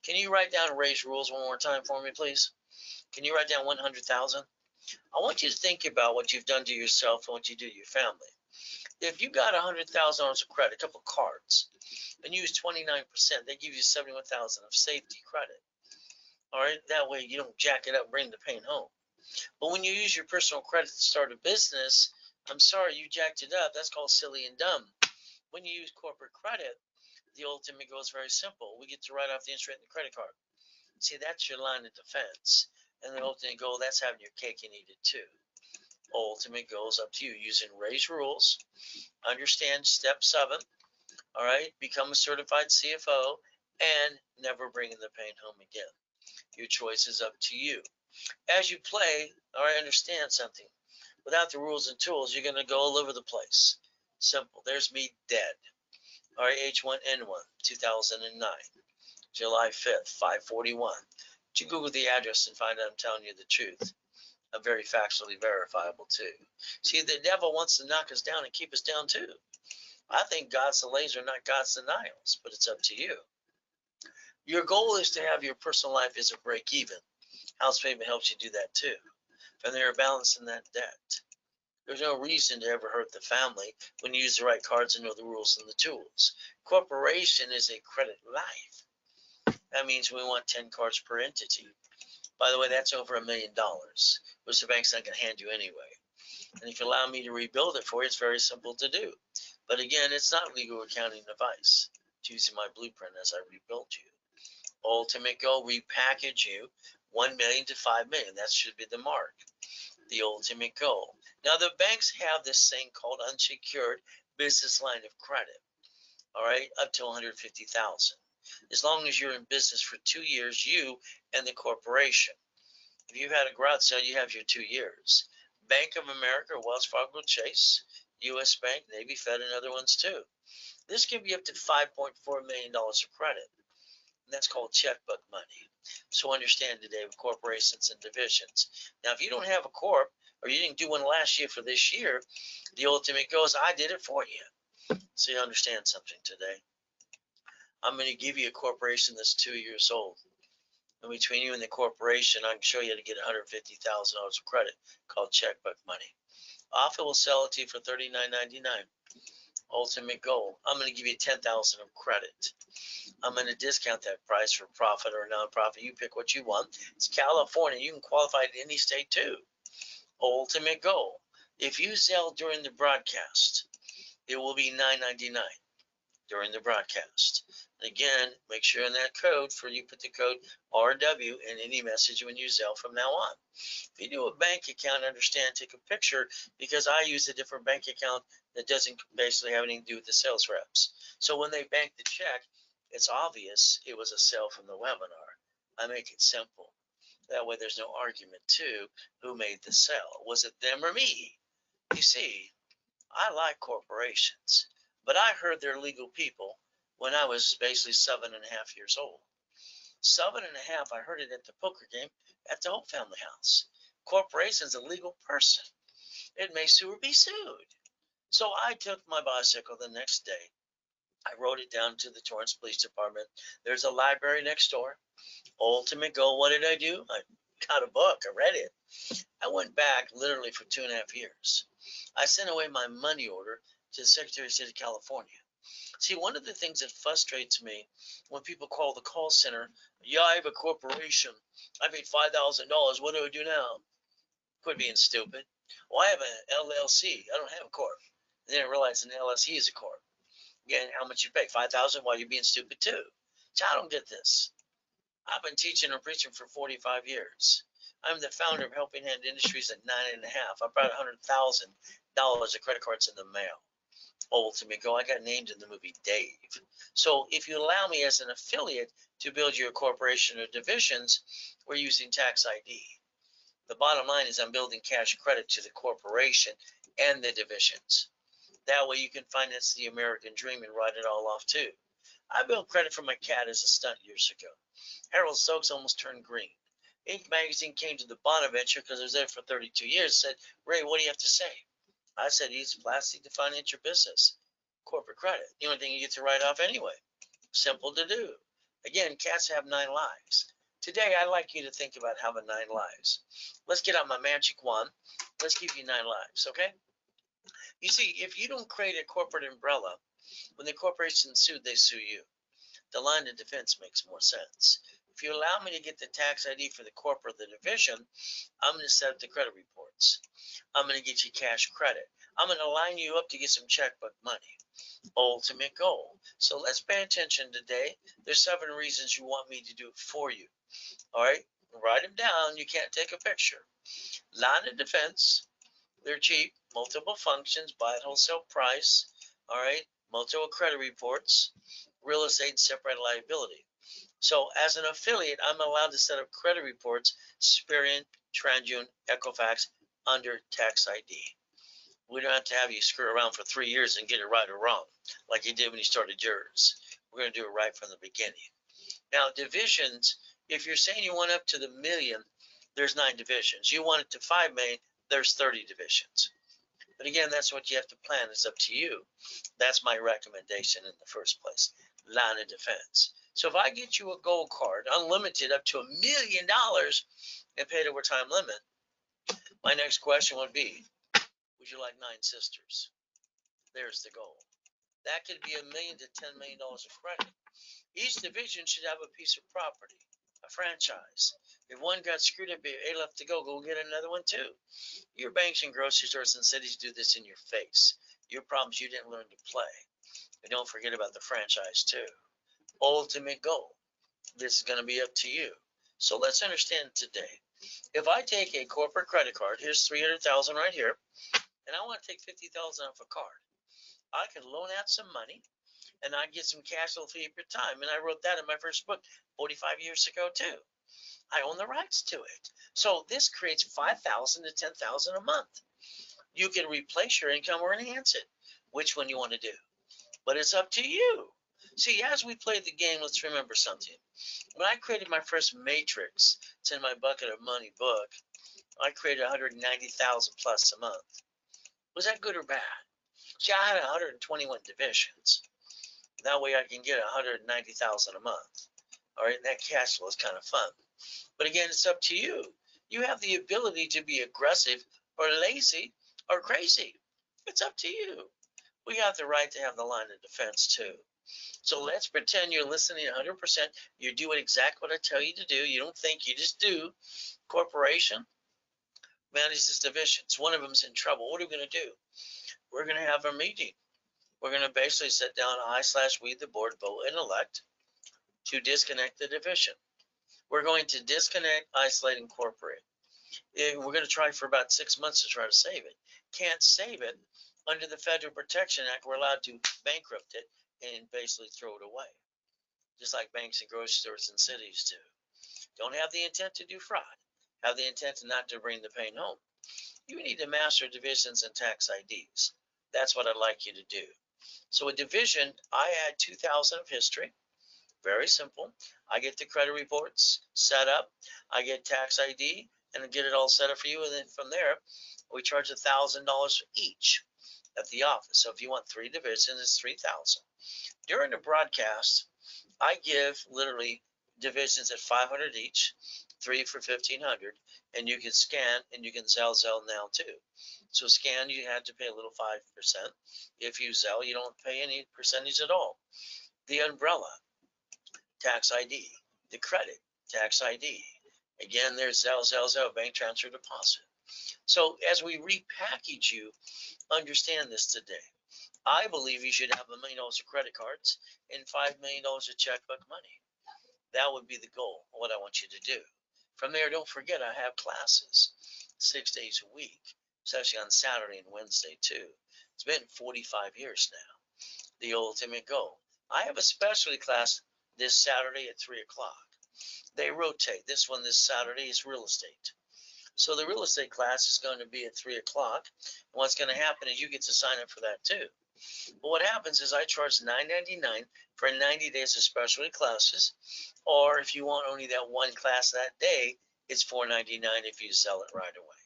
Can you write down Ray's rules one more time for me, please? Can you write down 100,000? I want you to think about what you've done to yourself and what you do to your family. If you got $100,000 of credit, a couple of cards, and use 29%, they give you 71,000 of safety credit. All right, that way you don't jack it up, bring the pain home. But when you use your personal credit to start a business, I'm sorry you jacked it up. That's called silly and dumb. When you use corporate credit, the ultimate goal is very simple. We get to write off the interest rate in the credit card. See, that's your line of defense. And the ultimate goal, that's having your cake and eat it too. Ultimate goal is up to you using Ray's rules. Understand step 7. All right, become a certified CFO and never bringing the pain home again. Your choice is up to you. As you play, all right, understand something. Without the rules and tools, you're going to go all over the place. Simple. There's me dead. All right, H1N1, 2009, July 5th, 541. You Google the address and find out I'm telling you the truth. I'm very factually verifiable too. See, the devil wants to knock us down and keep us down too. I think God's the laser, not God's denials, but it's up to you. Your goal is to have your personal life is a break even. House payment helps you do that too. And they're balancing that debt. There's no reason to ever hurt the family when you use the right cards and know the rules and the tools. Corporation is a credit life. That means we want 10 cards per entity. By the way, that's over $1 million, which the bank's not going to hand you anyway. And if you allow me to rebuild it for you, it's very simple to do. But again, it's not legal accounting advice. It's using my blueprint as I rebuild you. Ultimate goal, repackage you 1 million to 5 million. That should be the mark. The ultimate goal. Now, the banks have this thing called unsecured business line of credit. All right, up to 150,000. As long as you're in business for 2 years, you and the corporation. If you've had a garage sale, you have your 2 years. Bank of America, Wells Fargo, Chase, U.S. Bank, Navy Fed, and other ones too. This can be up to $5.4 million of credit. And that's called checkbook money. So understand today with corporations and divisions. Now, if you don't have a corp or you didn't do one last year for this year, the ultimate goes, I did it for you. So you understand something today. I'm going to give you a corporation that's 2 years old. And between you and the corporation, I can show you how to get $150,000 of credit called checkbook money. Offer will sell it to you for $39.99. Ultimate goal. I'm going to give you $10,000 of credit. I'm going to discount that price for profit or nonprofit. You pick what you want. It's California. You can qualify in any state too. Ultimate goal. If you sell during the broadcast, it will be $9.99 during the broadcast. Again, make sure in that code for you put the code RW in any message when you sell from now on. If you do a bank account, understand, take a picture because I use a different bank account that doesn't basically have anything to do with the sales reps. So when they bank the check, it's obvious it was a sale from the webinar. I make it simple. That way there's no argument too who made the sale. Was it them or me? You see, I like corporations, but I heard they're legal people when I was basically 7.5 years old. 7.5, I heard it at the poker game at the Hope Family House. Corporation's a legal person. It may sue or be sued. So I took my bicycle the next day. I rode it down to the Torrance Police Department. There's a library next door. Ultimate goal, what did I do? I got a book. I read it. I went back literally for 2.5 years. I sent away my money order to the Secretary of State of California. See, one of the things that frustrates me when people call the call center, yeah, I have a corporation. I paid $5,000. What do I do now? Quit being stupid. Well, I have an LLC. I don't have a corp. They didn't realize an LLC is a corp. Again, how much you pay? $5,000 while you're being stupid too. So I don't get this. I've been teaching and preaching for 45 years. I'm the founder of Helping Hand Industries at 9.5. I brought $100,000 of credit cards in the mail. Ultimate goal. I got named in the movie Dave. So if you allow me as an affiliate to build your corporation or divisions, we're using tax ID. The bottom line is I'm building cash credit to the corporation and the divisions. That way you can finance the American dream and write it all off too. I built credit for my cat as a stunt years ago. Harold Stokes almost turned green. Inc. magazine came to the Bonaventure because I was there for 32 years. Said, Ray, what do you have to say? I said, use plastic to finance your business. Corporate credit. The only thing you get to write off anyway. Simple to do. Again, cats have 9 lives. Today, I'd like you to think about having 9 lives. Let's get out my magic wand. Let's give you 9 lives, okay? You see, if you don't create a corporate umbrella, when the corporation's sued, they sue you. The line of defense makes more sense. If you allow me to get the tax ID for the corporate, the division, I'm going to set up the credit reports. I'm going to get you cash credit. I'm going to line you up to get some checkbook money. Ultimate goal. So let's pay attention today. There's 7 reasons you want me to do it for you. All right, write them down. You can't take a picture. Line of defense. They're cheap. Multiple functions. Buy at wholesale price. All right, multiple credit reports. Real estate and separate liability. So as an affiliate, I'm allowed to set up credit reports, Experian, TransUnion, Equifax under tax ID. We don't have to have you screw around for 3 years and get it right or wrong, like you did when you started yours. We're going to do it right from the beginning. Now, divisions, if you're saying you want up to the million, there's 9 divisions. You want it to 5 million, there's 30 divisions. But again, that's what you have to plan. It's up to you. That's my recommendation in the first place. Line of defense. So if I get you a gold card, unlimited up to $1 million and paid over time limit, my next question would be, would you like 9 sisters? There's the goal. That could be $1 million to $10 million of credit. Each division should have a piece of property, a franchise. If one got screwed up, A left to go get another one too. Your banks and grocery stores and cities do this in your face. Your problems you didn't learn to play. And don't forget about the franchise too. Ultimate goal. This is going to be up to you. So let's understand today. If I take a corporate credit card, here's $300,000 right here, and I want to take $50,000 off a card. I can loan out some money, and I get some cash flow fee per time. And I wrote that in my first book 45 years ago too. I own the rights to it. So this creates $5,000 to $10,000 a month. You can replace your income or enhance it. Which one you want to do? But it's up to you. See, as we play the game, let's remember something. When I created my first matrix, it's in my Bucket of Money book, I created 190,000 plus a month. Was that good or bad? See, I had 121 divisions. That way I can get 190,000 a month. All right, and that cash flow is kind of fun. But again, it's up to you. You have the ability to be aggressive or lazy or crazy. It's up to you. We have the right to have the line of defense too. So let's pretend you're listening 100%. You're doing exactly what I tell you to do. You don't think, you just do. Corporation manages divisions. One of them's in trouble. What are we going to do? We're going to have a meeting. We're going to basically sit down, we, the board, vote and elect to disconnect the division. We're going to disconnect, isolate, incorporate. We're going to try for about 6 months to try to save it. Can't save it. Under the Federal Protection Act, we're allowed to bankrupt it and basically throw it away, just like banks and grocery stores and cities do. Don't have the intent to do fraud. Have the intent not to bring the pain home. You need to master divisions and tax IDs. That's what I'd like you to do. So a division, I add 2,000 of history. Very simple. I get the credit reports set up. I get tax ID and get it all set up for you. And then from there, we charge $1,000 for each at the office. So if you want 3 divisions, it's 3,000. During the broadcast, I give literally divisions at 500 each, 3 for 1,500, and you can scan and you can Zelle now too. So scan, you had to pay a little 5%. If you Zelle, you don't pay any percentage at all. The umbrella, tax ID. The credit, tax ID. Again, there's Zelle, bank transfer, deposit. So as we repackage you, understand this today. I believe you should have $1 million of credit cards and $5 million of checkbook money. That would be the goal of what I want you to do. From there, don't forget I have classes 6 days a week, especially on Saturday and Wednesday too. It's been 45 years now. The ultimate goal. I have a specialty class this Saturday at 3 o'clock. They rotate. This one this Saturday is real estate. So the real estate class is going to be at 3 o'clock. What's going to happen is you get to sign up for that too. But what happens is I charge $9.99 for 90 days of specialty classes, or if you want only that one class that day, it's $4.99 if you sell it right away.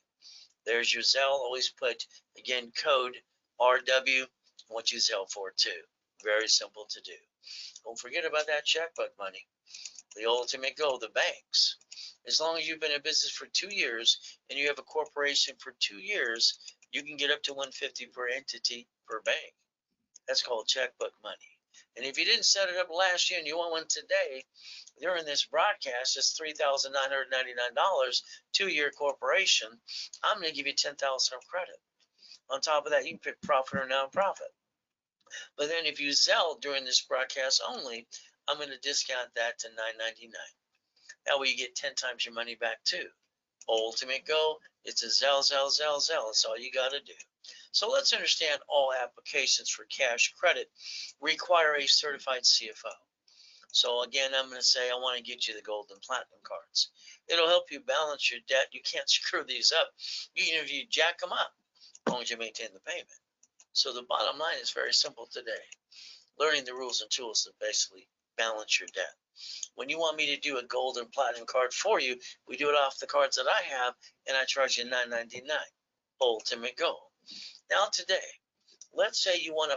There's your Zelle. Always put, again, code RW, what you Zelle for too. Very simple to do. Don't forget about that checkbook money. The ultimate goal, the banks. As long as you've been in business for 2 years and you have a corporation for 2 years, you can get up to 150 per entity per bank. That's called checkbook money. And if you didn't set it up last year and you want one today, during this broadcast, it's $3,999, 2-year corporation. I'm going to give you $10,000 of credit. On top of that, you can pick profit or nonprofit. But then if you Zelle during this broadcast only, I'm going to discount that to $9.99. That way you get 10 times your money back too. Ultimate goal, it's a Zelle. That's all you got to do. So let's understand all applications for cash credit require a certified CFO. So again, I'm going to say I want to get you the gold and platinum cards. It'll help you balance your debt. You can't screw these up, even if you jack them up, as long as you maintain the payment. So the bottom line is very simple today. Learning the rules and tools to basically balance your debt. When you want me to do a gold and platinum card for you, we do it off the cards that I have, and I charge you $9.99. Ultimate goal. Now today, let's say you want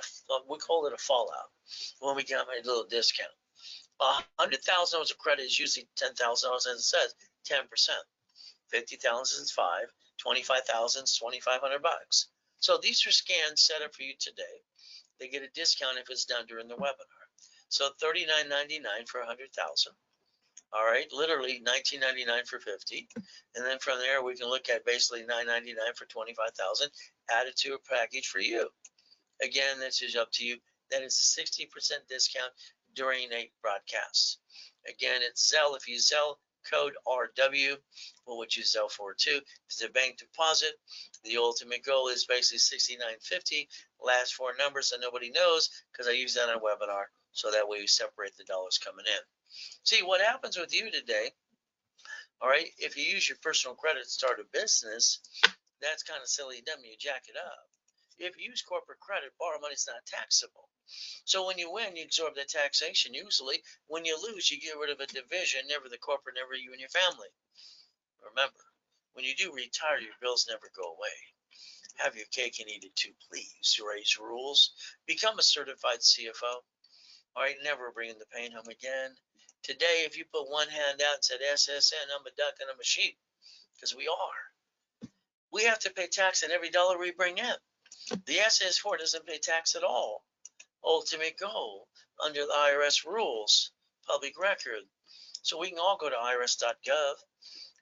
we call it a fallout, when we get a little discount. $100,000 of credit is usually $10,000, and it says 10%. 50,000 is 5, 25,000 is $2,500. So these are scans set up for you today. They get a discount if it's done during the webinar. So $39.99 for 100,000. All right, literally $19.99 for 50, and then from there we can look at basically $9.99 for 25,000 added to a package for you. Again, this is up to you. That is a 60% discount during a broadcast. Again, it's Zelle. If you Zelle code RW, well, what you Zelle for too. If it's a bank deposit, the ultimate goal is basically $69.50. Last 4 numbers that nobody knows because I use that on a webinar. So that way we separate the dollars coming in. See what happens with you today. All right, if you use your personal credit to start a business, that's kind of silly. Dumb, you jack it up. If you use corporate credit, borrow money is not taxable. So when you win, you absorb the taxation usually. When you lose, you get rid of a division, never the corporate, never you and your family. Remember, when you do retire, your bills never go away. Have your cake and eat it too, please. Raise rules. Become a certified CFO. All right, never bringing the pain home again. Today, if you put one hand out and said SSN, I'm a duck and I'm a sheep, because we are. We have to pay tax on every dollar we bring in. The SS4 doesn't pay tax at all. Ultimate goal under the IRS rules, public record. So we can all go to irs.gov.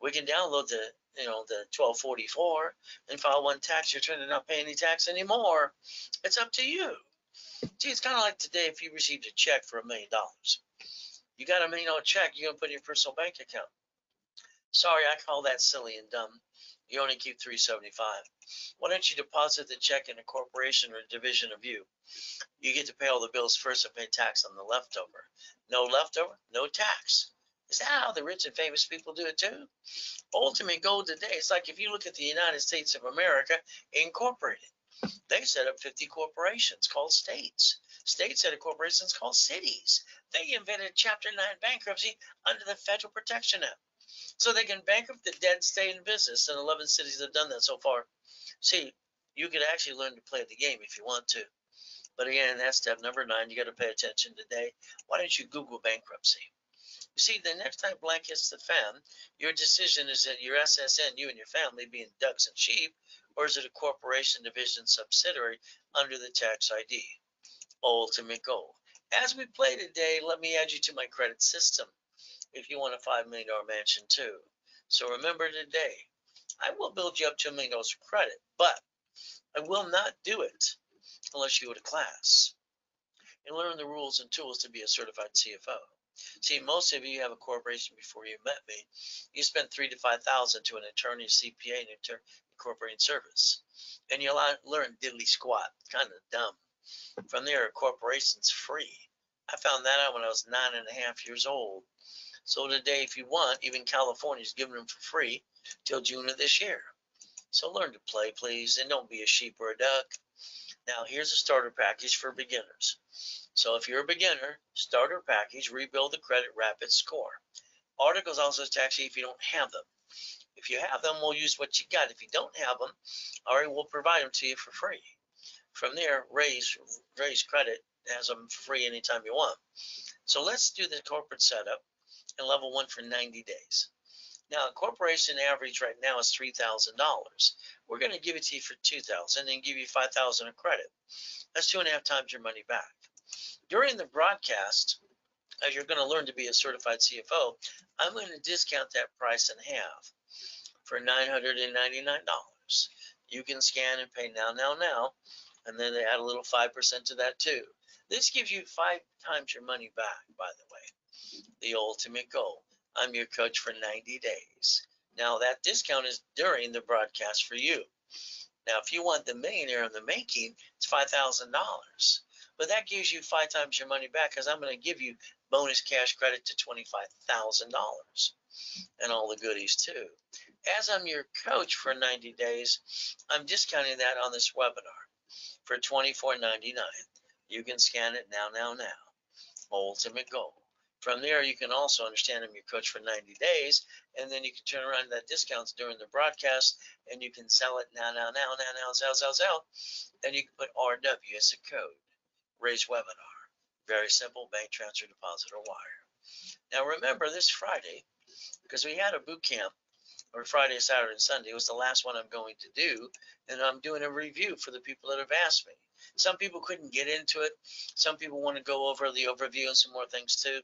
We can download the 1244 and file one tax return and not pay any tax anymore. It's up to you. See, it's kind of like today if you received a check for $1 million. You got $1 million check, you're going to put in your personal bank account. Sorry, I call that silly and dumb. You only keep $375. Why don't you deposit the check in a corporation or a division of you? You get to pay all the bills first and pay tax on the leftover. No leftover, no tax. Is that how the rich and famous people do it too? Ultimate goal today, it's like if you look at the United States of America Incorporated. They set up 50 corporations called states. States set up corporations called cities. They invented Chapter 9 bankruptcy under the Federal Protection Act. So they can bankrupt the dead, stay in business, and 11 cities have done that so far. See, you can actually learn to play the game if you want to. But again, that's step number 9. You got to pay attention today. Why don't you Google bankruptcy? You see, the next time blank hits the fan, your decision is that your SSN, you and your family, being ducks and sheep, or is it a corporation, division, subsidiary under the tax ID? Ultimate goal. As we play today, let me add you to my credit system if you want a $5 million mansion too. So remember today, I will build you up to $1 million of credit, but I will not do it unless you go to class and learn the rules and tools to be a certified CFO. See, most of you have a corporation before you met me. You spent $3,000 to $5,000 to an attorney, CPA, and incorporating service, and you'll learn diddly squat, kind of dumb. From there, a corporation's free. I found that out when I was 9.5 years old. So today, if you want, even California's giving them for free. till June of this year. So learn to play, please, and don't be a sheep or a duck. Now, here's a starter package for beginners. So if you're a beginner, starter package, rebuild the credit, rapid score. Articles also tax you if you don't have them. If you have them, we'll use what you got. If you don't have them, all right, we'll provide them to you for free. From there, Ray's credit has them free anytime you want. So let's do the corporate setup and level 1 for 90 days. Now, a corporation average right now is $3,000. We're going to give it to you for $2,000 and give you $5,000 of credit. That's 2.5 times your money back. During the broadcast, as you're going to learn to be a certified CFO, I'm going to discount that price in half for $999. You can scan and pay now, and then they add a little 5% to that too. This gives you 5 times your money back, by the way. The ultimate goal. I'm your coach for 90 days. Now, that discount is during the broadcast for you. Now, if you want the millionaire in the making, it's $5,000. But that gives you 5 times your money back because I'm going to give you bonus cash credit to $25,000 and all the goodies too. As I'm your coach for 90 days, I'm discounting that on this webinar for $24.99. You can scan it now. Ultimate goal. From there, you can also understand I'm your coach for 90 days, and then you can turn around that discounts during the broadcast, and you can sell it now, sell, and you can put RW as a code. Ray's webinar. Very simple, bank transfer, deposit, or wire. Now remember, this Friday, because we had a boot camp, or Friday, Saturday, and Sunday, was the last one I'm going to do, and I'm doing a review for the people that have asked me. Some people couldn't get into it. Some people want to go over the overview and some more things too.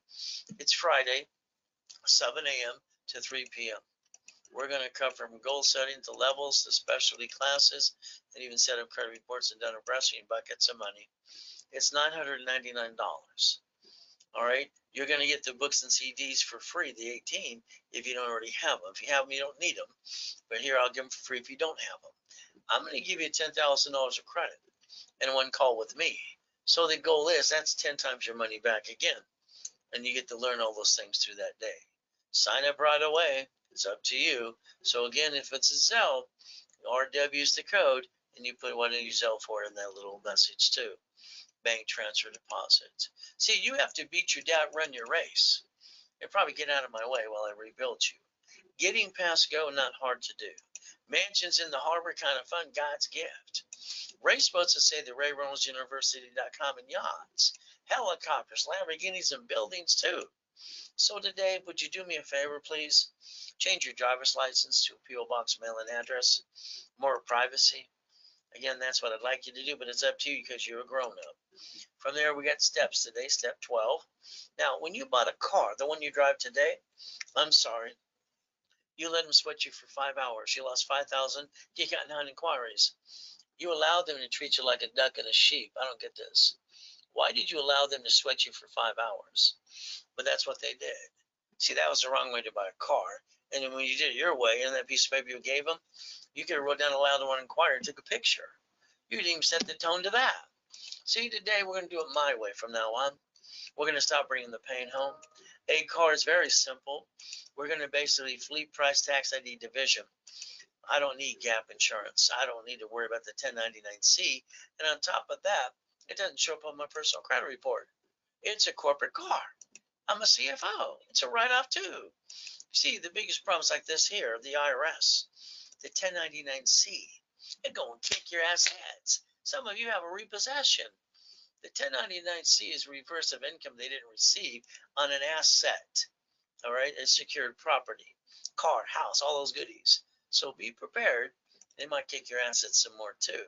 It's Friday, 7 a.m. to 3 p.m. We're going to cover from goal setting to levels to specialty classes and even set up credit reports and done a breasting buckets of money. It's $999. All right. You're going to get the books and CDs for free, the 18, if you don't already have them. If you have them, you don't need them. But here, I'll give them for free if you don't have them. I'm going to give you $10,000 of credit in one call with me. So the goal is that's 10 times your money back again. And you get to learn all those things through that day. Sign up right away. It's up to you. So again, if it's a Zelle, RW is the code, and you put what you Zelle for in that little message too. Bank transfer deposit. See, you have to beat your dad, run your race. And probably get out of my way while I rebuild you. Getting past go, not hard to do. Mansions in the harbor, kind of fun, God's gift. Race boats that say the Ray Reynolds University.com and yachts, helicopters, Lamborghinis, and buildings too. So today, would you do me a favor, please? Change your driver's license to a P.O. Box mail-in address. More privacy. Again, that's what I'd like you to do, but it's up to you because you're a grown-up. From there, we got steps today, step 12. Now, when you bought a car, the one you drive today, I'm sorry, you let them sweat you for 5 hours. You lost $5,000. You got 9 inquiries. You allowed them to treat you like a duck and a sheep. I don't get this. Why did you allow them to sweat you for 5 hours? But that's what they did. See, that was the wrong way to buy a car. And then when you did it your way, and that piece of paper you gave them, you could have wrote down aloud the one inquiry and took a picture. You didn't even set the tone to that. See, today we're going to do it my way from now on. We're going to stop bringing the pain home. A car is very simple. We're going to basically fleet price tax ID division. I don't need gap insurance. I don't need to worry about the 1099C. And on top of that, it doesn't show up on my personal credit report. It's a corporate car. I'm a CFO. It's a write-off too. See, the biggest problems like this here, the IRS, the 1099C, they're going to kick your ass heads. Some of you have a repossession. The 1099C is reverse of income they didn't receive on an asset. All right, it's secured property, car, house, all those goodies. So be prepared. They might kick your assets some more too.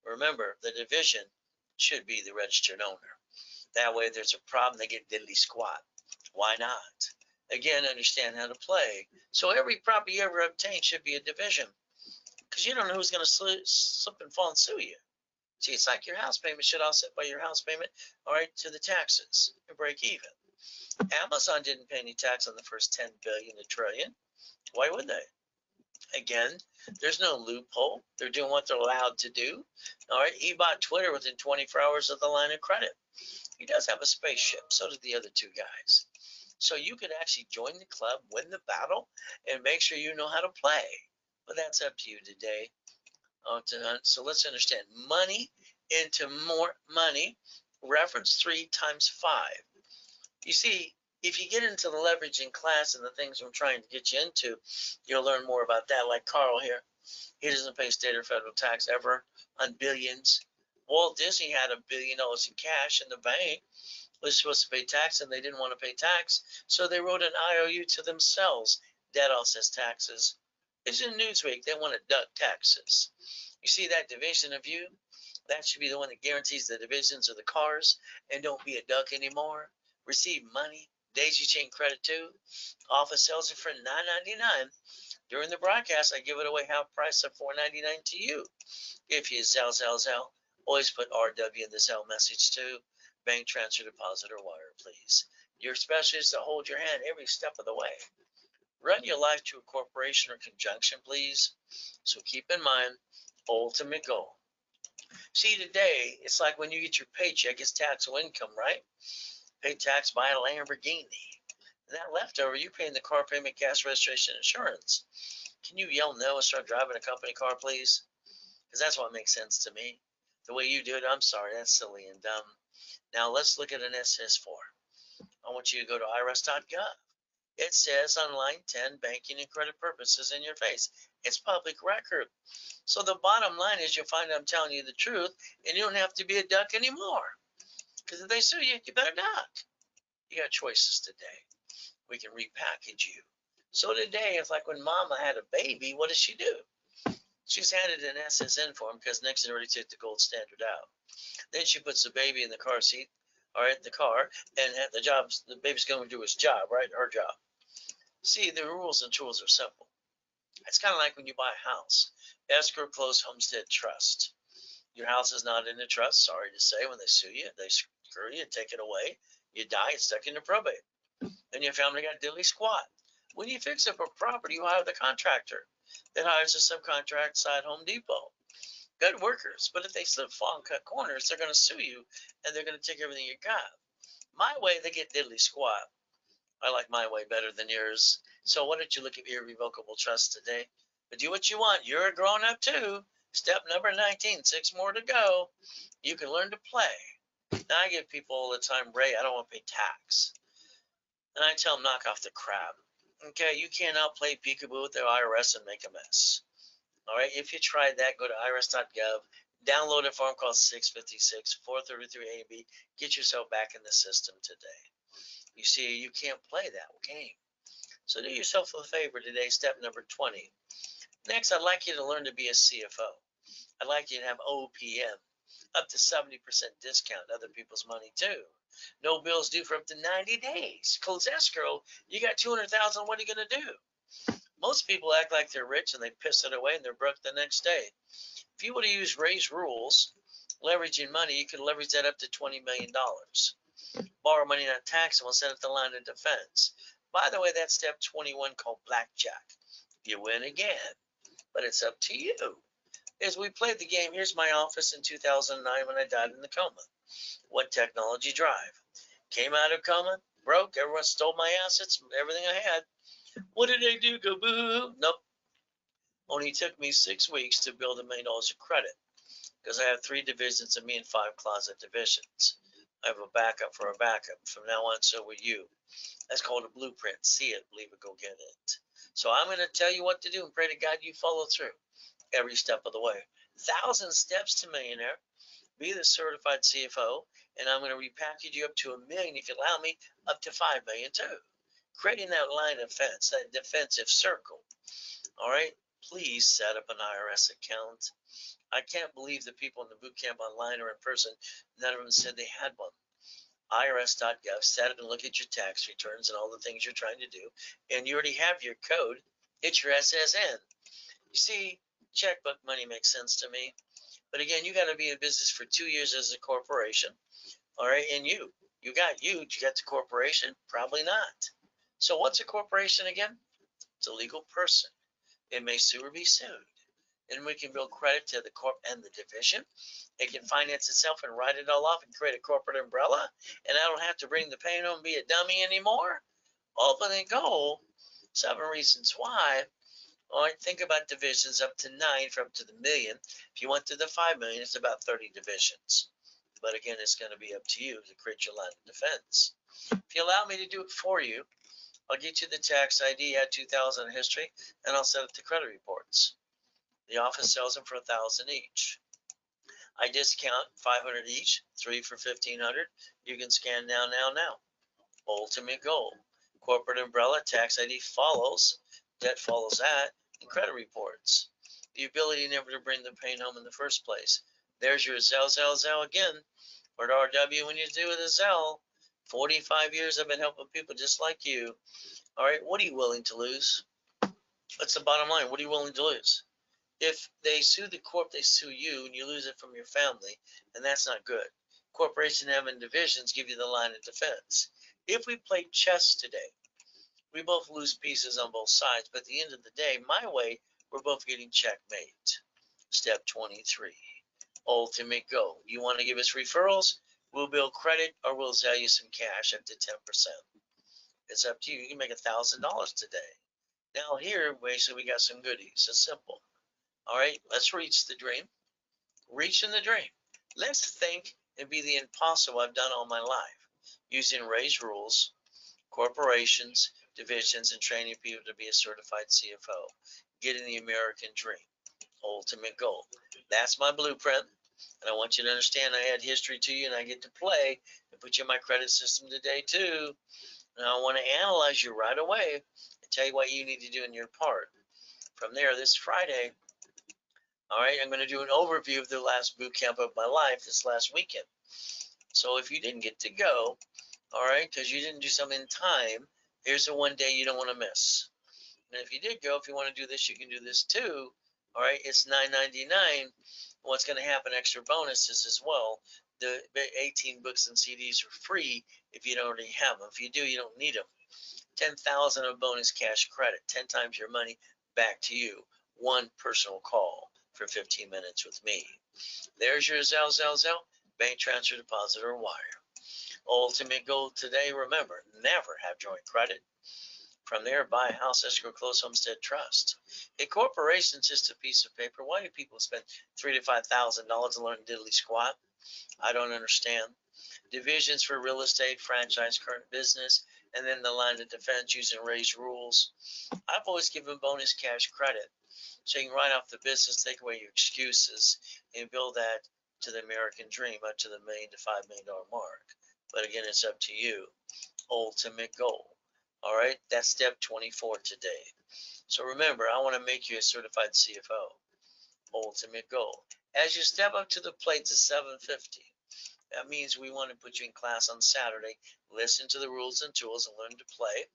Remember, the division should be the registered owner. That way, if there's a problem, they get diddly squat. Why not? Again, understand how to play. So every property you ever obtain should be a division, because you don't know who's going to slip and fall and sue you. See, it's like your house payment should offset by your house payment, all right, to the taxes and break even. Amazon didn't pay any tax on the first 10 billion, a trillion. Why would they? Again, there's no loophole. They're doing what they're allowed to do. All right, he bought Twitter within 24 hours of the line of credit. He does have a spaceship. So did the other two guys. So you can actually join the club, win the battle, and make sure you know how to play. But that's up to you today. So let's understand money into more money. Reference 3 times 5. You see, if you get into the leveraging class and the things I'm trying to get you into, you'll learn more about that. Like Carl here, he doesn't pay state or federal tax ever on billions. Walt Disney had $1 billion in cash in the bank, was supposed to pay tax, and they didn't want to pay tax, so they wrote an IOU to themselves. Debt offsets taxes. It's in Newsweek. They want to duck taxes. You see that division of you? That should be the one that guarantees the divisions of the cars, and don't be a duck anymore. Receive money. Daisy chain credit too. Office sells it for $9.99. During the broadcast, I give it away half price of $4.99 to you. If you Zell, always put RW in the Zell message too. Bank transfer, deposit, or wire, please. Your specialist to hold your hand every step of the way. Run your life to a corporation or conjunction, please. So keep in mind, ultimate goal. See, today, it's like when you get your paycheck, it's taxable income, right? Pay tax, buy a Lamborghini. And that leftover, you're paying the car payment, gas, registration, insurance. Can you yell no and start driving a company car, please? Because that's what makes sense to me. The way you do it, I'm sorry, that's silly and dumb. Now let's look at an SS4. I want you to go to irs.gov. It says on line 10, banking and credit purposes in your face. It's public record. So the bottom line is you'll find I'm telling you the truth, and you don't have to be a duck anymore. Because if they sue you, you better not. You got choices today. We can repackage you. So today, it's like when Mama had a baby, what does she do? She's handed an SSN form because Nixon already took the gold standard out. Then she puts the baby in the car seat, all right, the car, and the baby's going to do his job, right? Her job. See, the rules and tools are simple. It's kind of like when you buy a house. Escrow, close, homestead, trust. Your house is not in the trust, sorry to say. When they sue you, they screw you and take it away. You die, it's stuck into probate. Then your family got diddly squat. When you fix up a property, you hire the contractor that hires a subcontract side Home Depot. Good workers, but if they slip, fall, and cut corners, they're going to sue you, and they're going to take everything you got. My way, they get diddly squat. I like my way better than yours. So why don't you look at irrevocable trust today? But do what you want. You're a grown-up too. Step number 19, 6 more to go. You can learn to play. Now I give people all the time, Ray, I don't want to pay tax. And I tell them, knock off the crap. Okay, you cannot play peekaboo with the IRS and make a mess. All right, if you tried that, go to irs.gov, download a form called 656, 433 A and B, get yourself back in the system today. You see, you can't play that game. So do yourself a favor today, step number 20. Next, I'd like you to learn to be a CFO. I'd like you to have OPM, up to 70% discount, other people's money too. No bills due for up to 90 days. Close escrow, you got 200,000, what are you going to do? Most people act like they're rich and they piss it away and they're broke the next day. If you would have used Ray's rules, leveraging money, you could leverage that up to $20 million. Borrow money not taxable, set up the line of defense. By the way, that's step 21 called blackjack. You win again, but it's up to you. As we played the game, here's my office in 2009 when I died in the coma. What technology drive? Came out of coma, broke, everyone stole my assets, everything I had. What did I do? Go boo? Nope. Only took me 6 weeks to build $1 million of credit because I have 3 divisions of me and 5 closet divisions. I have a backup for a backup. From now on, so will you. That's called a blueprint. See it, believe it, go get it. So I'm going to tell you what to do and pray to God you follow through every step of the way. 1,000 steps to millionaire. Be the certified CFO, and I'm going to repackage you up to $1 million if you allow me, up to $5 million too. Creating that line of fence, that defensive circle. All right, please set up an IRS account. I can't believe the people in the boot camp online or in person, none of them said they had one. IRS.gov, set it and look at your tax returns and all the things you're trying to do, and you already have your code. It's your SSN. You see, checkbook money makes sense to me. But again, you got to be in business for 2 years as a corporation. All right, and you got the corporation? Probably not. So what's a corporation again? It's a legal person. It may sue or be sued. And we can build credit to the corp and the division. It can finance itself and write it all off and create a corporate umbrella. And I don't have to bring the pain home and be a dummy anymore. Open and go. 7 reasons why. All right, think about divisions up to 9 for up to the million. If you went to the 5 million, it's about 30 divisions. But again, it's going to be up to you to create your line of defense. If you allow me to do it for you, I'll get you the tax ID, add 2,000 history, and I'll set up the credit reports. The office sells them for 1,000 each. I discount 500 each, 3 for 1,500. You can scan now. Ultimate goal. Corporate umbrella, tax ID follows, debt follows that, and credit reports. The ability never to bring the pain home in the first place. There's your Zell again. Or RW when you do with a Zell. 45 years I've been helping people just like you. All right, what are you willing to lose? That's the bottom line. What are you willing to lose? If they sue the corp, they sue you, and you lose it from your family, and that's not good. Corporation having divisions give you the line of defense. If we play chess today, we both lose pieces on both sides, but at the end of the day, my way, we're both getting checkmate. Step 23, ultimate goal. You want to give us referrals? We'll build credit or we'll sell you some cash up to 10%. It's up to you. You can make $1,000 today. Now here, basically, we got some goodies. It's simple. All right, let's reach the dream. Reaching the dream. Let's think and be the impossible I've done all my life, using Ray's rules, corporations, divisions, and training people to be a certified CFO. Getting the American dream. Ultimate goal. That's my blueprint. And I want you to understand I add history to you and I get to play and put you in my credit system today too. And I want to analyze you right away and tell you what you need to do in your part. From there, this Friday, all right, I'm going to do an overview of the last boot camp of my life this last weekend. So if you didn't get to go, all right, because you didn't do something in time, here's the one day you don't want to miss. And if you did go, if you want to do this, you can do this too. All right, it's $9.99. What's going to happen? Extra bonuses as well. The 18 books and CDs are free if you don't already have them. If you do, you don't need them. 10,000 of bonus cash credit, 10 times your money back to you. One personal call for 15 minutes with me. There's your Zell, bank transfer, deposit, or wire. Ultimate goal today, remember, never have joint credit. From there, buy a house, escrow, close, homestead, trust. A corporation's just a piece of paper. Why do people spend $3,000 to $5,000 to learn diddly squat? I don't understand. Divisions for real estate, franchise, current business, and then the line of defense using Ray's rules. I've always given bonus cash credit. So you can write off the business, take away your excuses, and build that to the American dream, up to the $1 million to $5 million mark. But again, it's up to you. Ultimate goal. All right, that's step 24 today. So remember, I want to make you a certified CFO. Ultimate goal. As you step up to the plate to 750, that means we want to put you in class on Saturday, listen to the rules and tools and learn to play.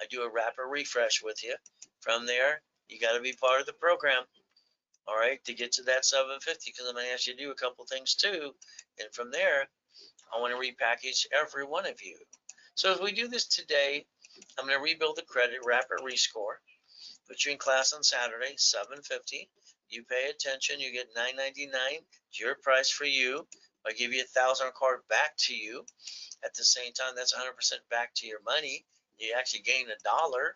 I do a rapid refresh with you. From there, you got to be part of the program, all right, to get to that 750, because I'm going to ask you to do a couple things too. And from there, I want to repackage every one of you. So if we do this today, I'm going to rebuild the credit, rapid rescore, put you in class on Saturday, 750. You pay attention, you get $9.99. It's your price for you. I give you $1,000 card back to you. At the same time, that's 100% back to your money. You actually gain $1.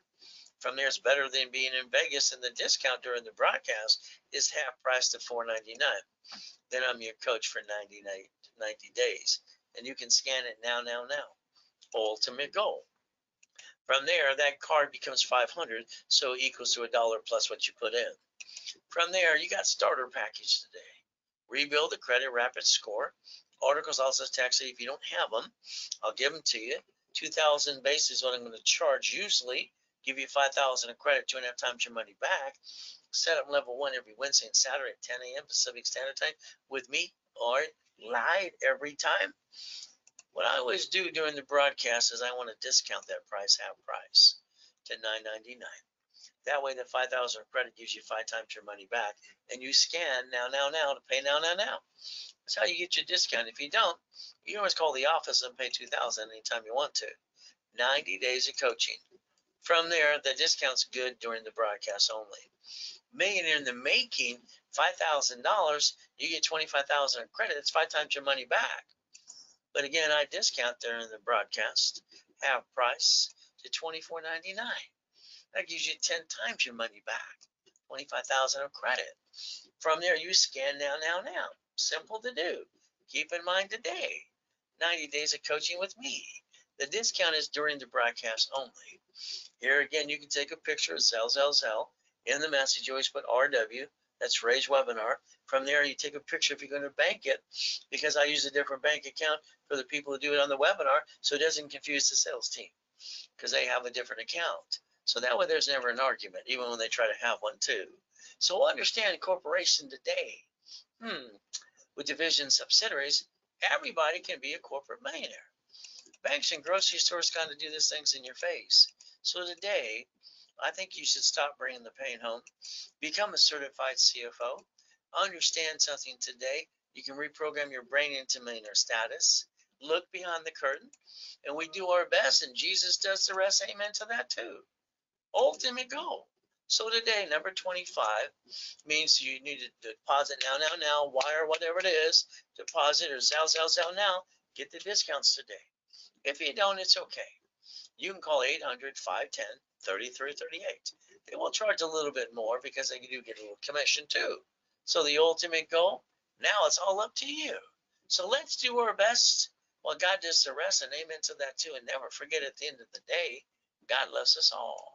From there, it's better than being in Vegas, and the discount during the broadcast is half price to $4.99. Then I'm your coach for 90 days, and you can scan it now. Ultimate goal. From there, that card becomes 500, so it equals to $1 plus what you put in. From there, you got starter package today. Rebuild the credit, rapid score. Articles also tax. If you don't have them, I'll give them to you. 2,000 base is what I'm going to charge usually. Give you 5,000 of credit, 2.5 times your money back. Set up level 1 every Wednesday and Saturday at 10 a.m. Pacific Standard Time with me, or live every time. What I always do during the broadcast is I want to discount that price, half price, to $9.99. That way, the 5,000 credit gives you 5 times your money back, and you scan now to pay now. That's how you get your discount. If you don't, you can always call the office and pay $2,000 anytime you want to. 90 days of coaching. From there, the discount's good during the broadcast only. Millionaire in the making, $5,000, you get 25,000 credit. It's 5 times your money back. But again, I discount during the broadcast, half price. to $24.99. That gives you 10 times your money back, 25,000 of credit. From there, you scan now. Simple to do. Keep in mind today, 90 days of coaching with me. The discount is during the broadcast only. Here again, you can take a picture of Zell. In the message, you always put RW. That's Ray's webinar. From there, you take a picture if you're going to bank it, because I use a different bank account for the people who do it on the webinar, so it doesn't confuse the sales team, because they have a different account. So that way there's never an argument, even when they try to have one too. So understand corporation today. With division subsidiaries, everybody can be a corporate millionaire. Banks and grocery stores kind of do these things in your face. So today, I think you should stop bringing the pain home. Become a certified CFO. Understand something today. You can reprogram your brain into millionaire status. Look behind the curtain. And we do our best, and Jesus does the rest. Amen to that too. Ultimate goal. So today, number 25 means you need to deposit now, wire whatever it is, deposit or Zell now. Get the discounts today. If you don't, it's okay. You can call 800-510-3338. They will charge a little bit more because they do get a little commission too. So the ultimate goal, now it's all up to you. So let's do our best while God does the rest, and amen to that too. And never forget, at the end of the day, God loves us all.